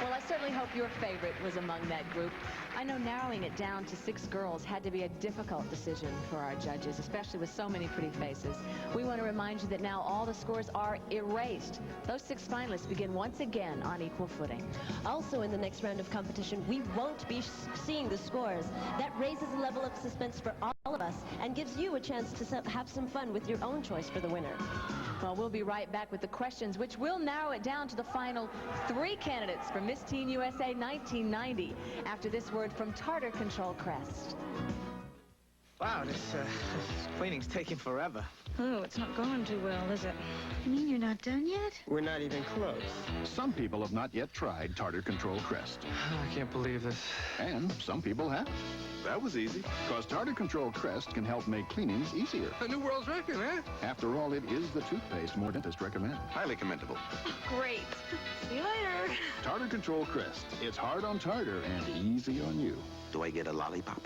Well, I certainly hope your favorite was among that group. I know narrowing it down to 6 girls had to be a difficult decision for our judges, especially with so many pretty faces. We want to remind you that now all the scores are erased. Those 6 finalists begin once again on equal footing. Also, in the next round of competition, we won't be seeing the scores. That raises the level of suspense for all of us and gives you a chance to have some fun with your own choice for the winner. Well, we'll be right back with the questions, which will narrow it down to the final 3 candidates for Miss Teen USA 1990 after this word from Tartar Control Crest. Wow, this cleaning's taking forever. Oh, it's not going too well, is it? You mean you're not done yet? We're not even close. Some people have not yet tried Tartar Control Crest. I can't believe this. And some people have. That was easy, because Tartar Control Crest can help make cleanings easier. A new world's record, eh? After all, it is the toothpaste more dentists recommend. Highly commendable. Great. See you later. Tartar Control Crest. It's hard on tartar and easy on you. Do I get a lollipop?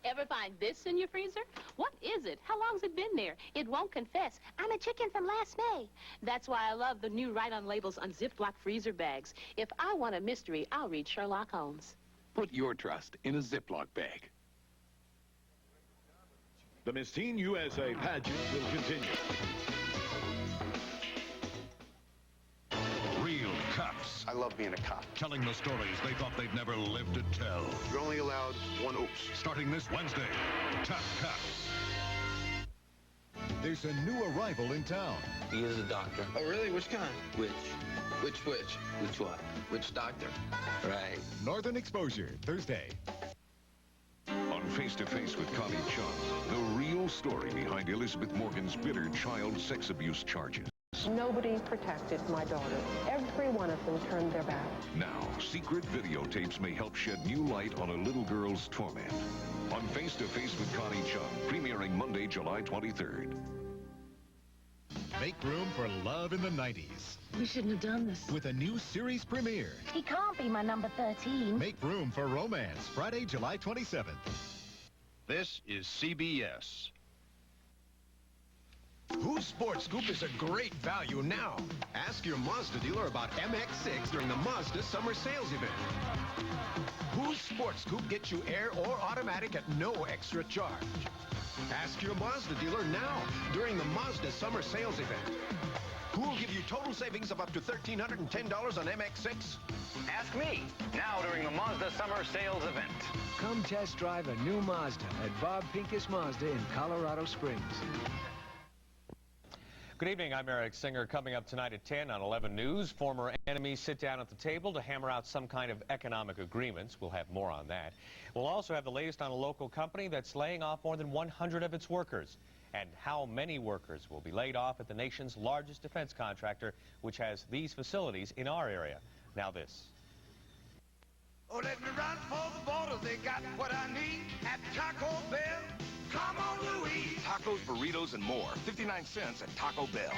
Ever find this in your freezer? What is it? How long's it been there? It won't confess. I'm a chicken from last May. That's why I love the new Right On Labels on Ziploc freezer bags. If I want a mystery, I'll read Sherlock Holmes. Put your trust in a Ziploc bag. The Miss Teen USA pageant will continue. Real cops. I love being a cop. Telling the stories they thought they'd never live to tell. You're only allowed one oops. Starting this Wednesday, Tough Cops. There's a new arrival in town. He is a doctor. Oh, really? Which kind? Which? Which what? Which doctor? Right. Northern Exposure, Thursday. On Face to Face with Connie Chung, the real story behind Elizabeth Morgan's bitter child sex abuse charges. Nobody protected my daughter. Every one of them turned their back. Now, secret videotapes may help shed new light on a little girl's torment. On Face to Face with Connie Chung, premiering Monday, July 23rd. Make room for love in the 90s. We shouldn't have done this. With a new series premiere. He can't be my number 13. Make room for romance, Friday, July 27th. This is CBS. Who's Sports Scoop is a great value now. Ask your Mazda dealer about MX-6 during the Mazda summer sales event. Who's Sports Scoop gets you air or automatic at no extra charge. Ask your Mazda dealer now during the Mazda summer sales event. Who will give you total savings of up to $1,310 on MX-6? Ask me, now during the Mazda Summer Sales Event. Come test drive a new Mazda at Bob Pincus Mazda in Colorado Springs. Good evening, I'm Eric Singer. Coming up tonight at 10 on 11 News, former enemies sit down at the table to hammer out some kind of economic agreements. We'll have more on that. We'll also have the latest on a local company that's laying off more than 100 of its workers, and how many workers will be laid off at the nation's largest defense contractor, which has these facilities in our area. Now this. Oh, let me run for the border. They got what I need at Taco Bell. Come on, Louise. Tacos, burritos, and more. 59 cents at Taco Bell.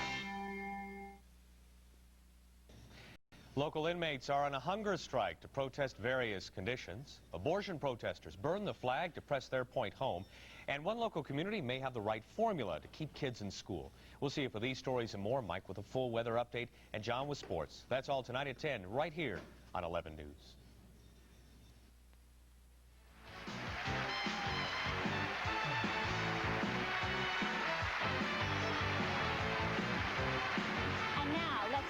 Local inmates are on a hunger strike to protest various conditions. Abortion protesters burn the flag to press their point home. And one local community may have the right formula to keep kids in school. We'll see if with these stories and more, Mike with a full weather update, and John with sports. That's all tonight at 10, right here on 11 News.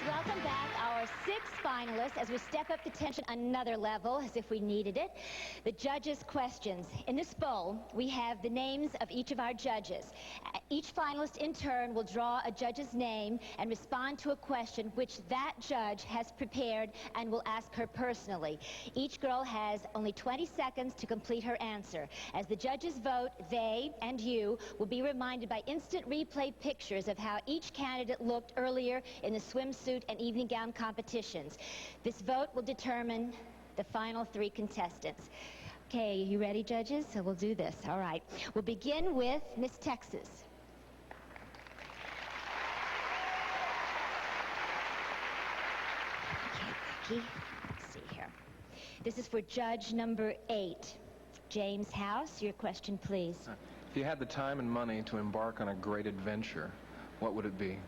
Welcome back our 6 finalists as we step up the tension another level, as if we needed it. The judges' questions. In this bowl, we have the names of each of our judges. Each finalist in turn will draw a judge's name and respond to a question which that judge has prepared and will ask her personally. Each girl has only 20 seconds to complete her answer. As the judges vote, they and you will be reminded by instant replay pictures of how each candidate looked earlier in the swimsuit and evening gown competitions. This vote will determine the final 3 contestants. Okay, you ready, judges? So we'll do this. All right. We'll begin with Miss Texas. Okay, Becky. Let's see here. This is for judge number 8. James House, your question, please. If you had the time and money to embark on a great adventure, what would it be?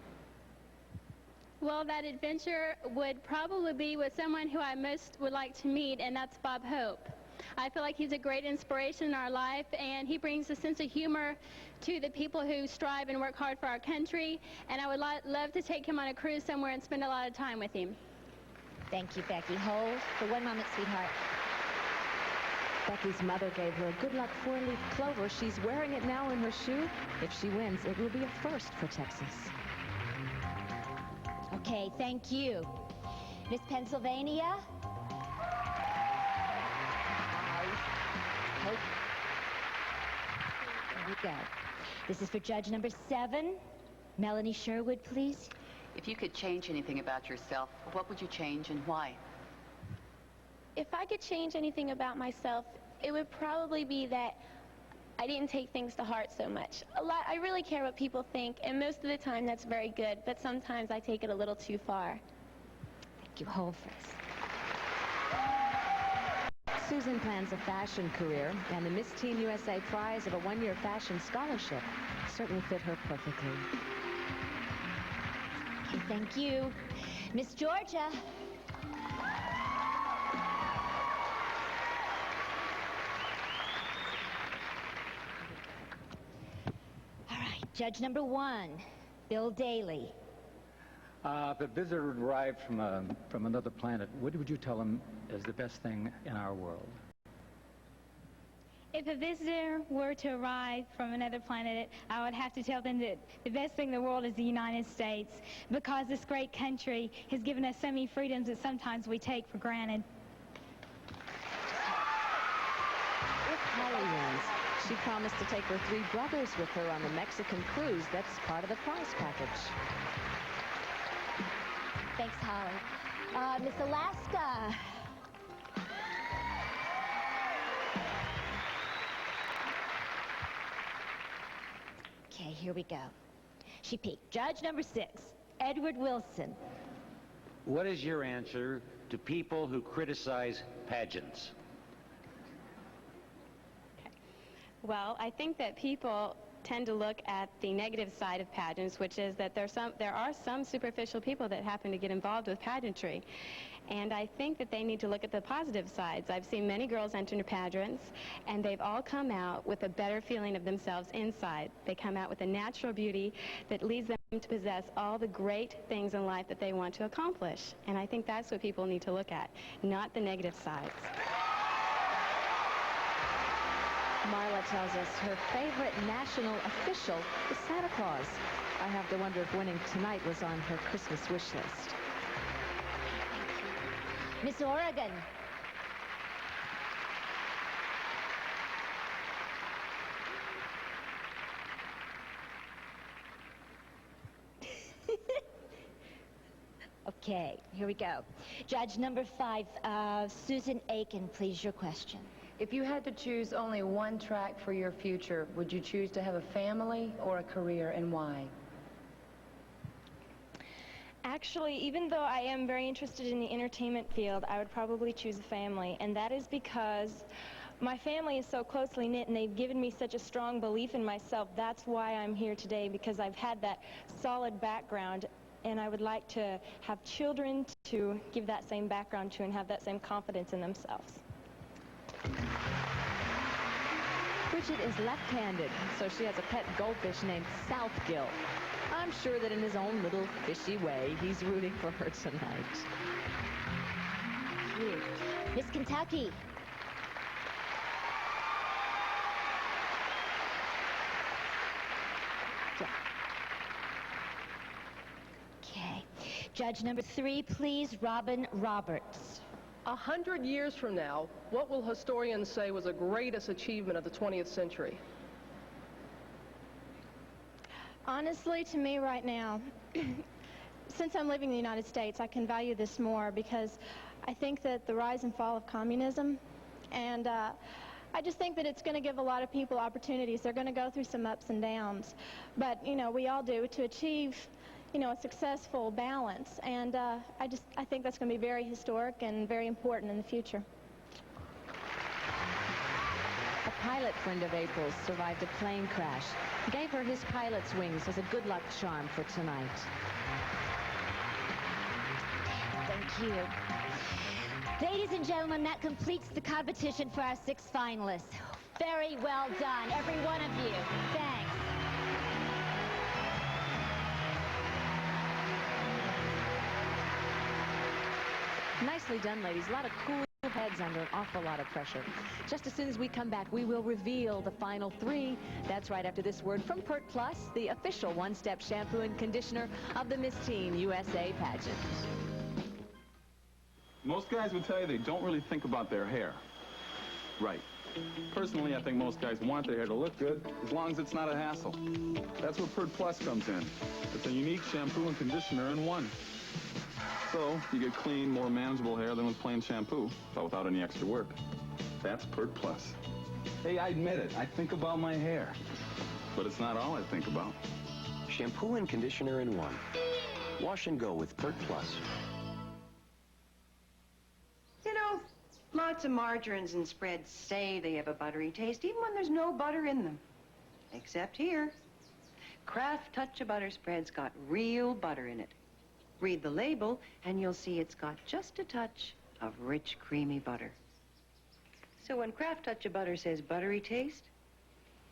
Well, that adventure would probably be with someone who I most would like to meet, and that's Bob Hope. I feel like he's a great inspiration in our life, and he brings a sense of humor to the people who strive and work hard for our country, and I would love to take him on a cruise somewhere and spend a lot of time with him. Thank you, Becky. Hold for one moment, sweetheart. Becky's mother gave her a good luck 4-leaf clover. She's wearing it now in her shoe. If she wins, it will be a first for Texas. Okay, thank you. Miss Pennsylvania? Hope. There we go. This is for judge number 7. Melanie Sherwood, please. If you could change anything about yourself, what would you change and why? If I could change anything about myself, it would probably be that I didn't take things to heart so much. I really care what people think, and most of the time that's very good, but sometimes I take it a little too far. Thank you. Hold for us. Susan plans a fashion career, and the Miss Teen USA prize of a 1-year fashion scholarship certainly fit her perfectly. Okay, thank you. Miss Georgia. Judge number 1, Bill Daly. If a visitor arrived from another planet, what would you tell him is the best thing in our world? If a visitor were to arrive from another planet, I would have to tell them that the best thing in the world is the United States, because this great country has given us so many freedoms that sometimes we take for granted. If Holly wins, she promised to take her 3 brothers with her on the Mexican cruise. That's part of the prize package. Thanks, Holly. Miss Alaska. Okay, here we go. She peeked. Judge number 6, Edward Wilson. What is your answer to people who criticize pageants? Well, I think that people tend to look at the negative side of pageants, which is that there are some superficial people that happen to get involved with pageantry. And I think that they need to look at the positive sides. I've seen many girls enter into pageants, and they've all come out with a better feeling of themselves inside. They come out with a natural beauty that leads them to possess all the great things in life that they want to accomplish. And I think that's what people need to look at, not the negative sides. Marla tells us her favorite national official is Santa Claus. I have to wonder if winning tonight was on her Christmas wish list. Miss Oregon. Okay, here we go. Judge number 5, Susan Aiken, please, your question. If you had to choose only one track for your future, would you choose to have a family or a career, and why? Actually, even though I am very interested in the entertainment field, I would probably choose a family, and that is because my family is so closely knit and they've given me such a strong belief in myself. That's why I'm here today, because I've had that solid background, and I would like to have children to give that same background to and have that same confidence in themselves. Bridget is left-handed, so she has a pet goldfish named Southgill. I'm sure that in his own little fishy way, he's rooting for her tonight. Thank you. Miss Kentucky. Okay. Judge number 3, please, Robin Roberts. 100 years from now, what will historians say was the greatest achievement of the 20th century? Honestly, to me right now, since I'm living in the United States, I can value this more because I think that the rise and fall of communism, and I just think that it's going to give a lot of people opportunities. They're going to go through some ups and downs, but, you know, we all do, to achieve, you know, a successful balance, and I think that's going to be very historic and very important in the future. A pilot friend of April's survived a plane crash. Gave her his pilot's wings as a good luck charm for tonight. Thank you. Ladies and gentlemen, that completes the competition for our 6 finalists. Very well done, every one of you. Thanks. Nicely done, ladies. A lot of cool heads under an awful lot of pressure. Just as soon as we come back, we will reveal the final 3. That's right after this word from Pert Plus, the official one-step shampoo and conditioner of the Miss Teen USA pageant. Most guys would tell you they don't really think about their hair. Right. Personally, I think most guys want their hair to look good as long as it's not a hassle. That's where Pert Plus comes in. It's a unique shampoo and conditioner in one. So, you get clean, more manageable hair than with plain shampoo, but without any extra work. That's Pert Plus. Hey, I admit it, I think about my hair. But it's not all I think about. Shampoo and conditioner in one. Wash and go with Pert Plus. You know, lots of margarines and spreads say they have a buttery taste, even when there's no butter in them. Except here. Kraft Touch-A-Butter spread's got real butter in it. Read the label, and you'll see it's got just a touch of rich, creamy butter. So when Kraft Touch-A-Butter says buttery taste,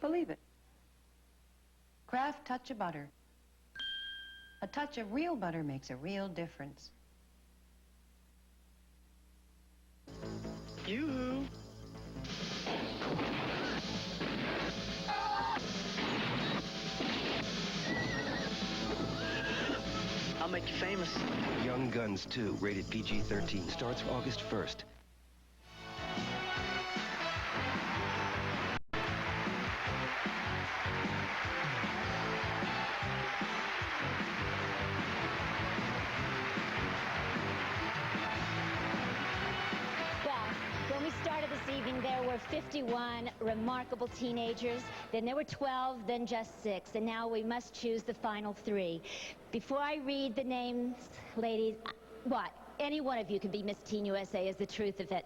believe it. Kraft Touch-A-Butter. A touch of real butter makes a real difference. Yoo-hoo! I'll make you famous. Young Guns 2, rated PG-13, starts August 1st. When we started this evening, there were 51 remarkable teenagers. Then there were 12, then just 6. And now we must choose the final 3. Before I read the names, ladies, what? Any one of you can be Miss Teen USA is the truth of it.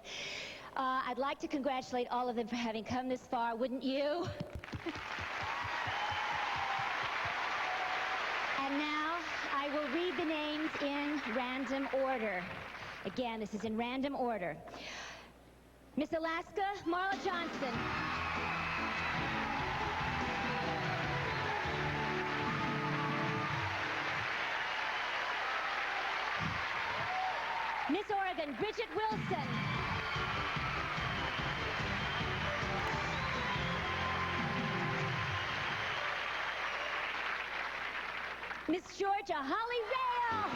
I'd like to congratulate all of them for having come this far, wouldn't you? And now I will read the names in random order. Again, this is in random order. Miss Alaska, Marla Johnson. Miss Oregon, Bridget Wilson. Miss Georgia, Holly Rayl.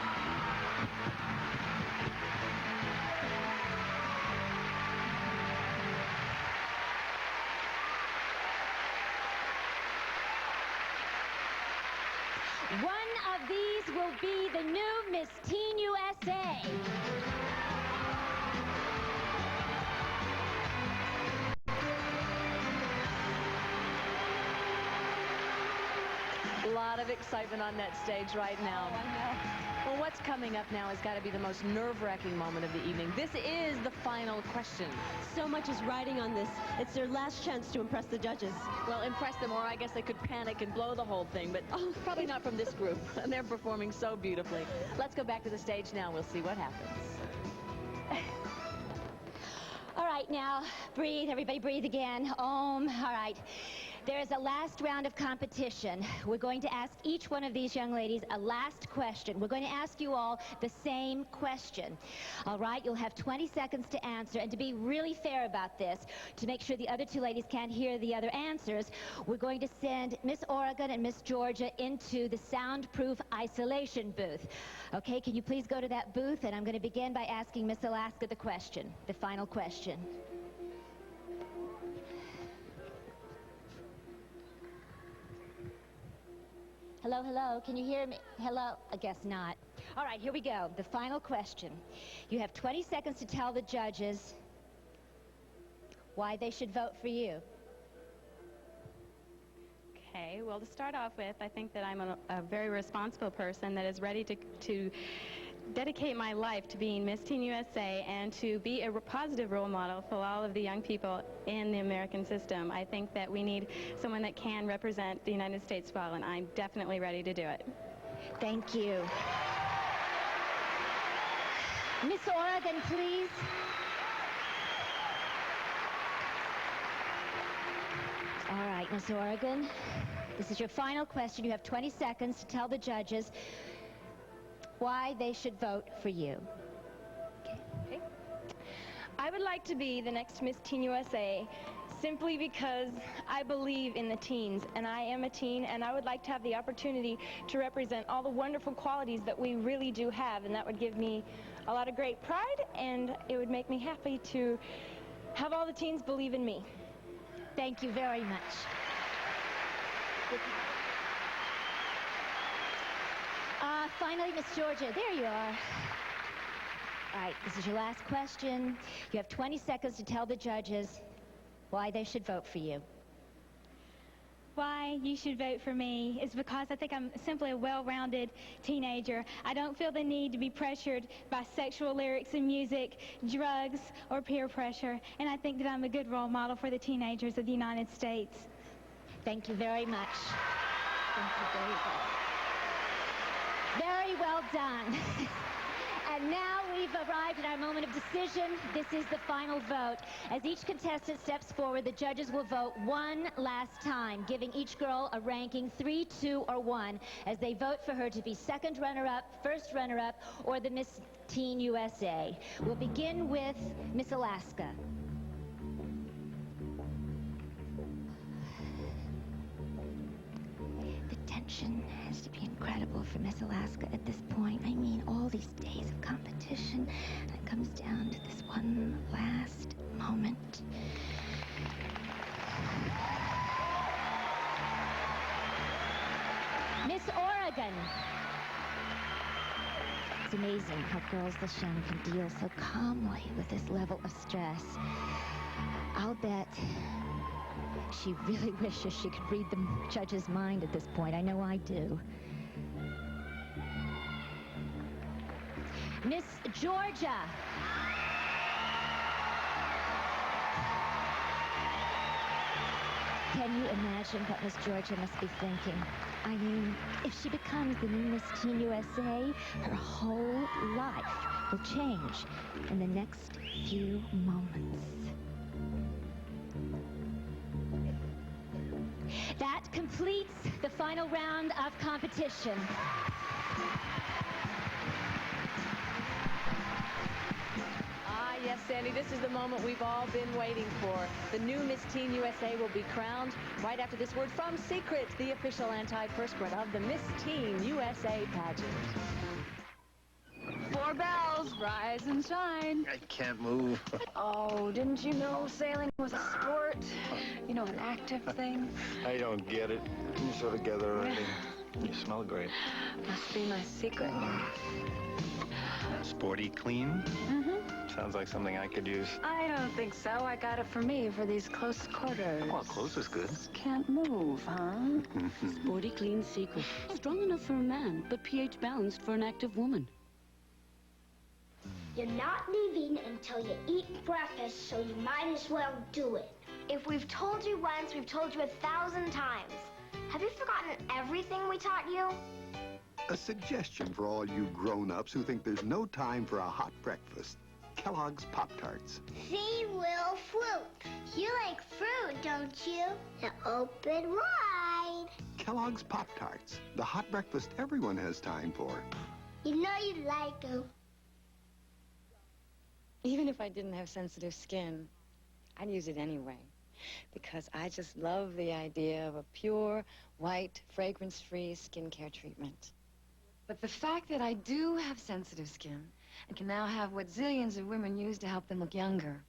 One of these will be the new Miss Teen USA. A lot of excitement on that stage right now. Oh, I know. Well, what's coming up now has got to be the most nerve-wracking moment of the evening. This is the final question. So much is riding on this. It's their last chance to impress the judges. Well, impress them, or I guess they could panic and blow the whole thing, but probably not from this group. They're performing so beautifully. Let's go back to the stage now. We'll see what happens. All right, now, breathe. Everybody breathe again. All right. There is a last round of competition. We're going to ask each one of these young ladies a last question. We're going to ask you all the same question. All right, you'll have 20 seconds to answer. And to be really fair about this, to make sure the other two ladies can't hear the other answers, we're going to send Miss Oregon and Miss Georgia into the soundproof isolation booth. Okay, can you please go to that booth? And I'm going to begin by asking Miss Alaska the question, the final question. Hello, hello, can you hear me? Hello? I guess not. All right, here we go. The final question. You have 20 seconds to tell the judges why they should vote for you. Okay, well, to start off with, I think that I'm a very responsible person that is ready to dedicate my life to being Miss Teen USA and to be a positive role model for all of the young people in the American system. I think that we need someone that can represent the United States well, and I'm definitely ready to do it. Thank you. Miss Oregon, please. All right, Miss Oregon, this is your final question. You have 20 seconds to tell the judges why they should vote for you. Okay. I would like to be the next Miss Teen USA simply because I believe in the teens, and I am a teen, and I would like to have the opportunity to represent all the wonderful qualities that we really do have, and that would give me a lot of great pride, and it would make me happy to have all the teens believe in me. Thank you very much. Finally, Miss Georgia, there you are. All right, this is your last question. You have 20 seconds to tell the judges why they should vote for you. Why you should vote for me is because I think I'm simply a well-rounded teenager. I don't feel the need to be pressured by sexual lyrics and music, drugs, or peer pressure. And I think that I'm a good role model for the teenagers of the United States. Thank you very much. Thank you very much. Very well done. And now we've arrived at our moment of decision. This is the final vote. As each contestant steps forward, the judges will vote one last time, giving each girl a ranking 3, 2, or 1, as they vote for her to be second runner-up, first runner-up, or the Miss Teen USA. We'll begin with Miss Alaska. The tension has to be incredible for Miss Alaska at this point. I mean, all these days of competition, and it comes down to this one last moment. Miss Oregon. It's amazing how girls this young can deal so calmly with this level of stress. I'll bet she really wishes she could read the judge's mind at this point. I know I do. Miss Georgia. Can you imagine what Miss Georgia must be thinking? I mean, if she becomes the new Miss Teen USA, her whole life will change in the next few moments. That completes the final round of competition. Sandy, this is the moment we've all been waiting for. The new Miss Teen USA will be crowned right after this word from Secret, the official antiperspirant of the Miss Teen USA pageant. 4 bells, rise and shine. I can't move. Oh, didn't you know sailing was a sport? You know, an active thing? I don't get it. You so together already. You smell great. Must be my secret. Sporty clean? Mm-hmm. Sounds like something I could use. I don't think so. I got it for me for these close quarters. Well, close is good. Can't move, huh? Sporty Clean Secret. Strong enough for a man, but pH balanced for an active woman. You're not leaving until you eat breakfast, so you might as well do it. If we've told you once, we've told you 1,000 times. Have you forgotten everything we taught you? A suggestion for all you grown-ups who think there's no time for a hot breakfast. Kellogg's Pop-Tarts. See, Will Fruit. You like fruit, don't you? Now open wide. Kellogg's Pop-Tarts. The hot breakfast everyone has time for. You know you like them. Even if I didn't have sensitive skin, I'd use it anyway. Because I just love the idea of a pure, white, fragrance-free skincare treatment. But the fact that I do have sensitive skin and can now have what zillions of women use to help them look younger,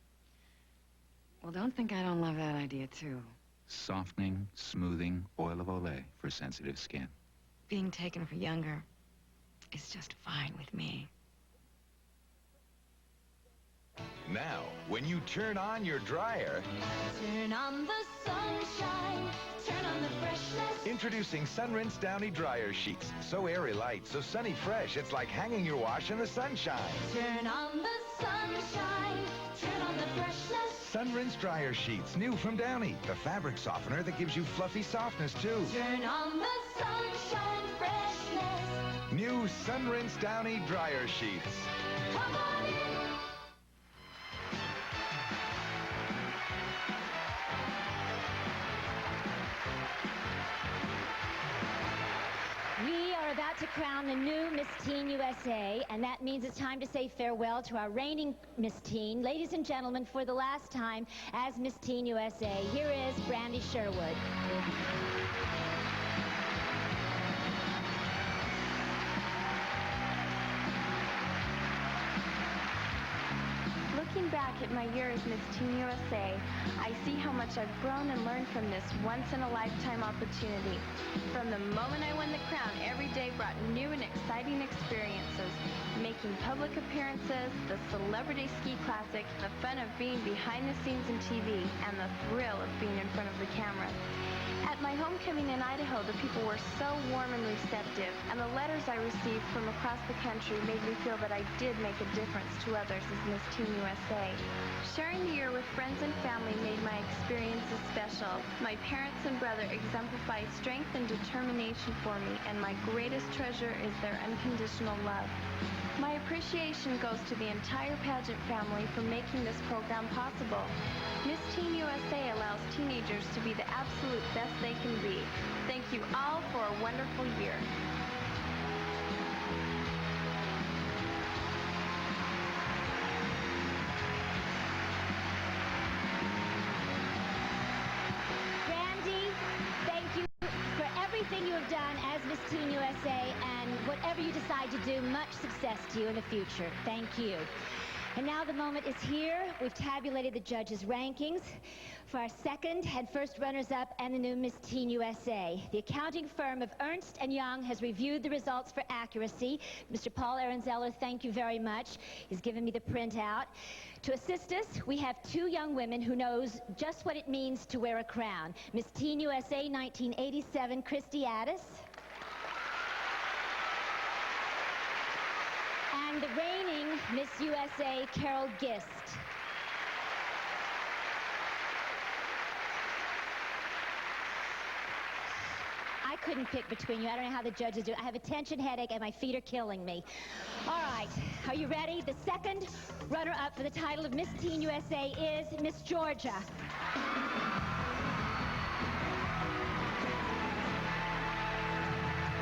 well, don't think I don't love that idea, too. Softening, smoothing oil of Olay for sensitive skin. Being taken for younger is just fine with me. Now, when you turn on your dryer, Turn on the sunshine, turn on the freshness. introducing Sunrinse Downy Dryer Sheets. So airy light, so sunny fresh, it's like hanging your wash in the sunshine. Turn on the sunshine, turn on the freshness. Sunrinse Dryer Sheets, new from Downy. The fabric softener that gives you fluffy softness, too. Turn on the sunshine freshness. New Sunrinse Downy Dryer Sheets. Come on in. We are about to crown the new Miss Teen USA, and that means it's time to say farewell to our reigning Miss Teen. Ladies and gentlemen, for the last time as Miss Teen USA, here is Brandy Sherwood. Looking back at my year as Miss Teen USA, I see how much I've grown and learned from this once-in-a-lifetime opportunity. From the moment I won the crown, every day brought new and exciting experiences. Making public appearances, the Celebrity Ski Classic, the fun of being behind the scenes in TV, and the thrill of being in front of the camera. At my homecoming in Idaho, the people were so warm and receptive, and the letters I received from across the country made me feel that I did make a difference to others as Miss Teen USA. Sharing the year with friends and family made my experiences special. My parents and brother exemplify strength and determination for me, and my greatest treasure is their unconditional love. My appreciation goes to the entire pageant family for making this program possible. Miss Teen USA allows teenagers to be the absolute best they can be. Thank you all for a wonderful year. Brandy, thank you for everything you have done as Miss Teen USA, and whatever you decide to do, much success to you in the future. Thank you. And now the moment is here. We've tabulated the judges' rankings for our second and first runners-up and the new Miss Teen USA. The accounting firm of Ernst & Young has reviewed the results for accuracy. Mr. Paul Ehrenzeller, thank you very much. He's given me the printout. To assist us, we have two young women who knows just what it means to wear a crown. Miss Teen USA 1987, Christy Addis. And the reigning Miss USA, Carol Gist. I couldn't pick between you. I don't know how the judges do it. I have a tension headache and my feet are killing me. All right, are you ready? The second runner-up for the title of Miss Teen USA is Miss Georgia.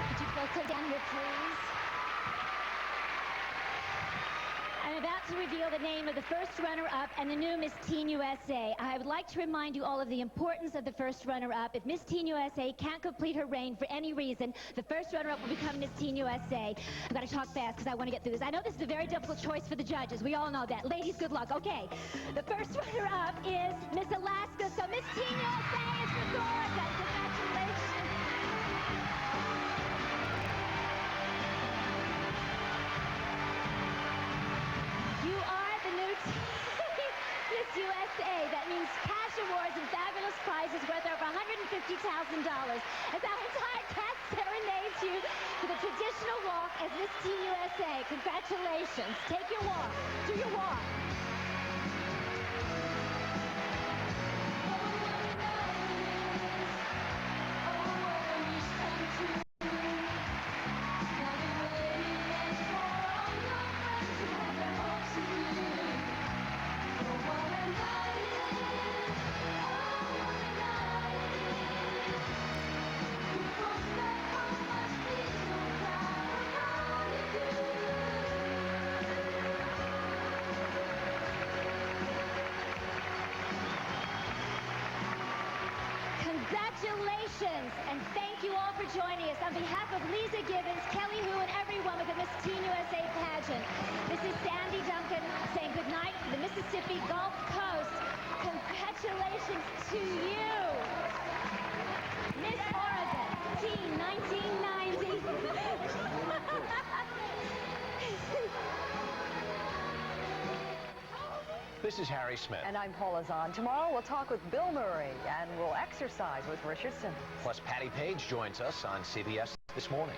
Could you both come down here, please? I'm about to reveal the name of the first runner-up and the new Miss Teen USA. I would like to remind you all of the importance of the first runner-up. If Miss Teen USA can't complete her reign for any reason, the first runner-up will become Miss Teen USA. I've got to talk fast because I want to get through this. I know this is a very difficult choice for the judges. We all know that. Ladies, good luck. Okay. The first runner-up is Miss Alaska. So Miss Teen USA is Fedora. Congratulations. You are the new Miss USA. That means cash awards and fabulous prizes worth over $150,000. As our entire cast serenades you for the traditional walk as Miss Teen USA. Congratulations. Take your walk. Do your walk. Congratulations, and thank you all for joining us. On behalf of Lisa Gibbons, Kelly Hu, and everyone with the Miss Teen USA pageant, this is Sandy Duncan saying goodnight to the Mississippi Gulf Coast. Congratulations to you, Miss Oregon, Teen 1990. This is Harry Smith. And I'm Paula Zahn. Tomorrow we'll talk with Bill Murray and we'll exercise with Richard Simmons. Plus, Patty Page joins us on CBS This Morning.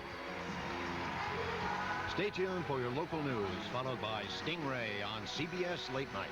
Stay tuned for your local news, followed by Stingray on CBS Late Night.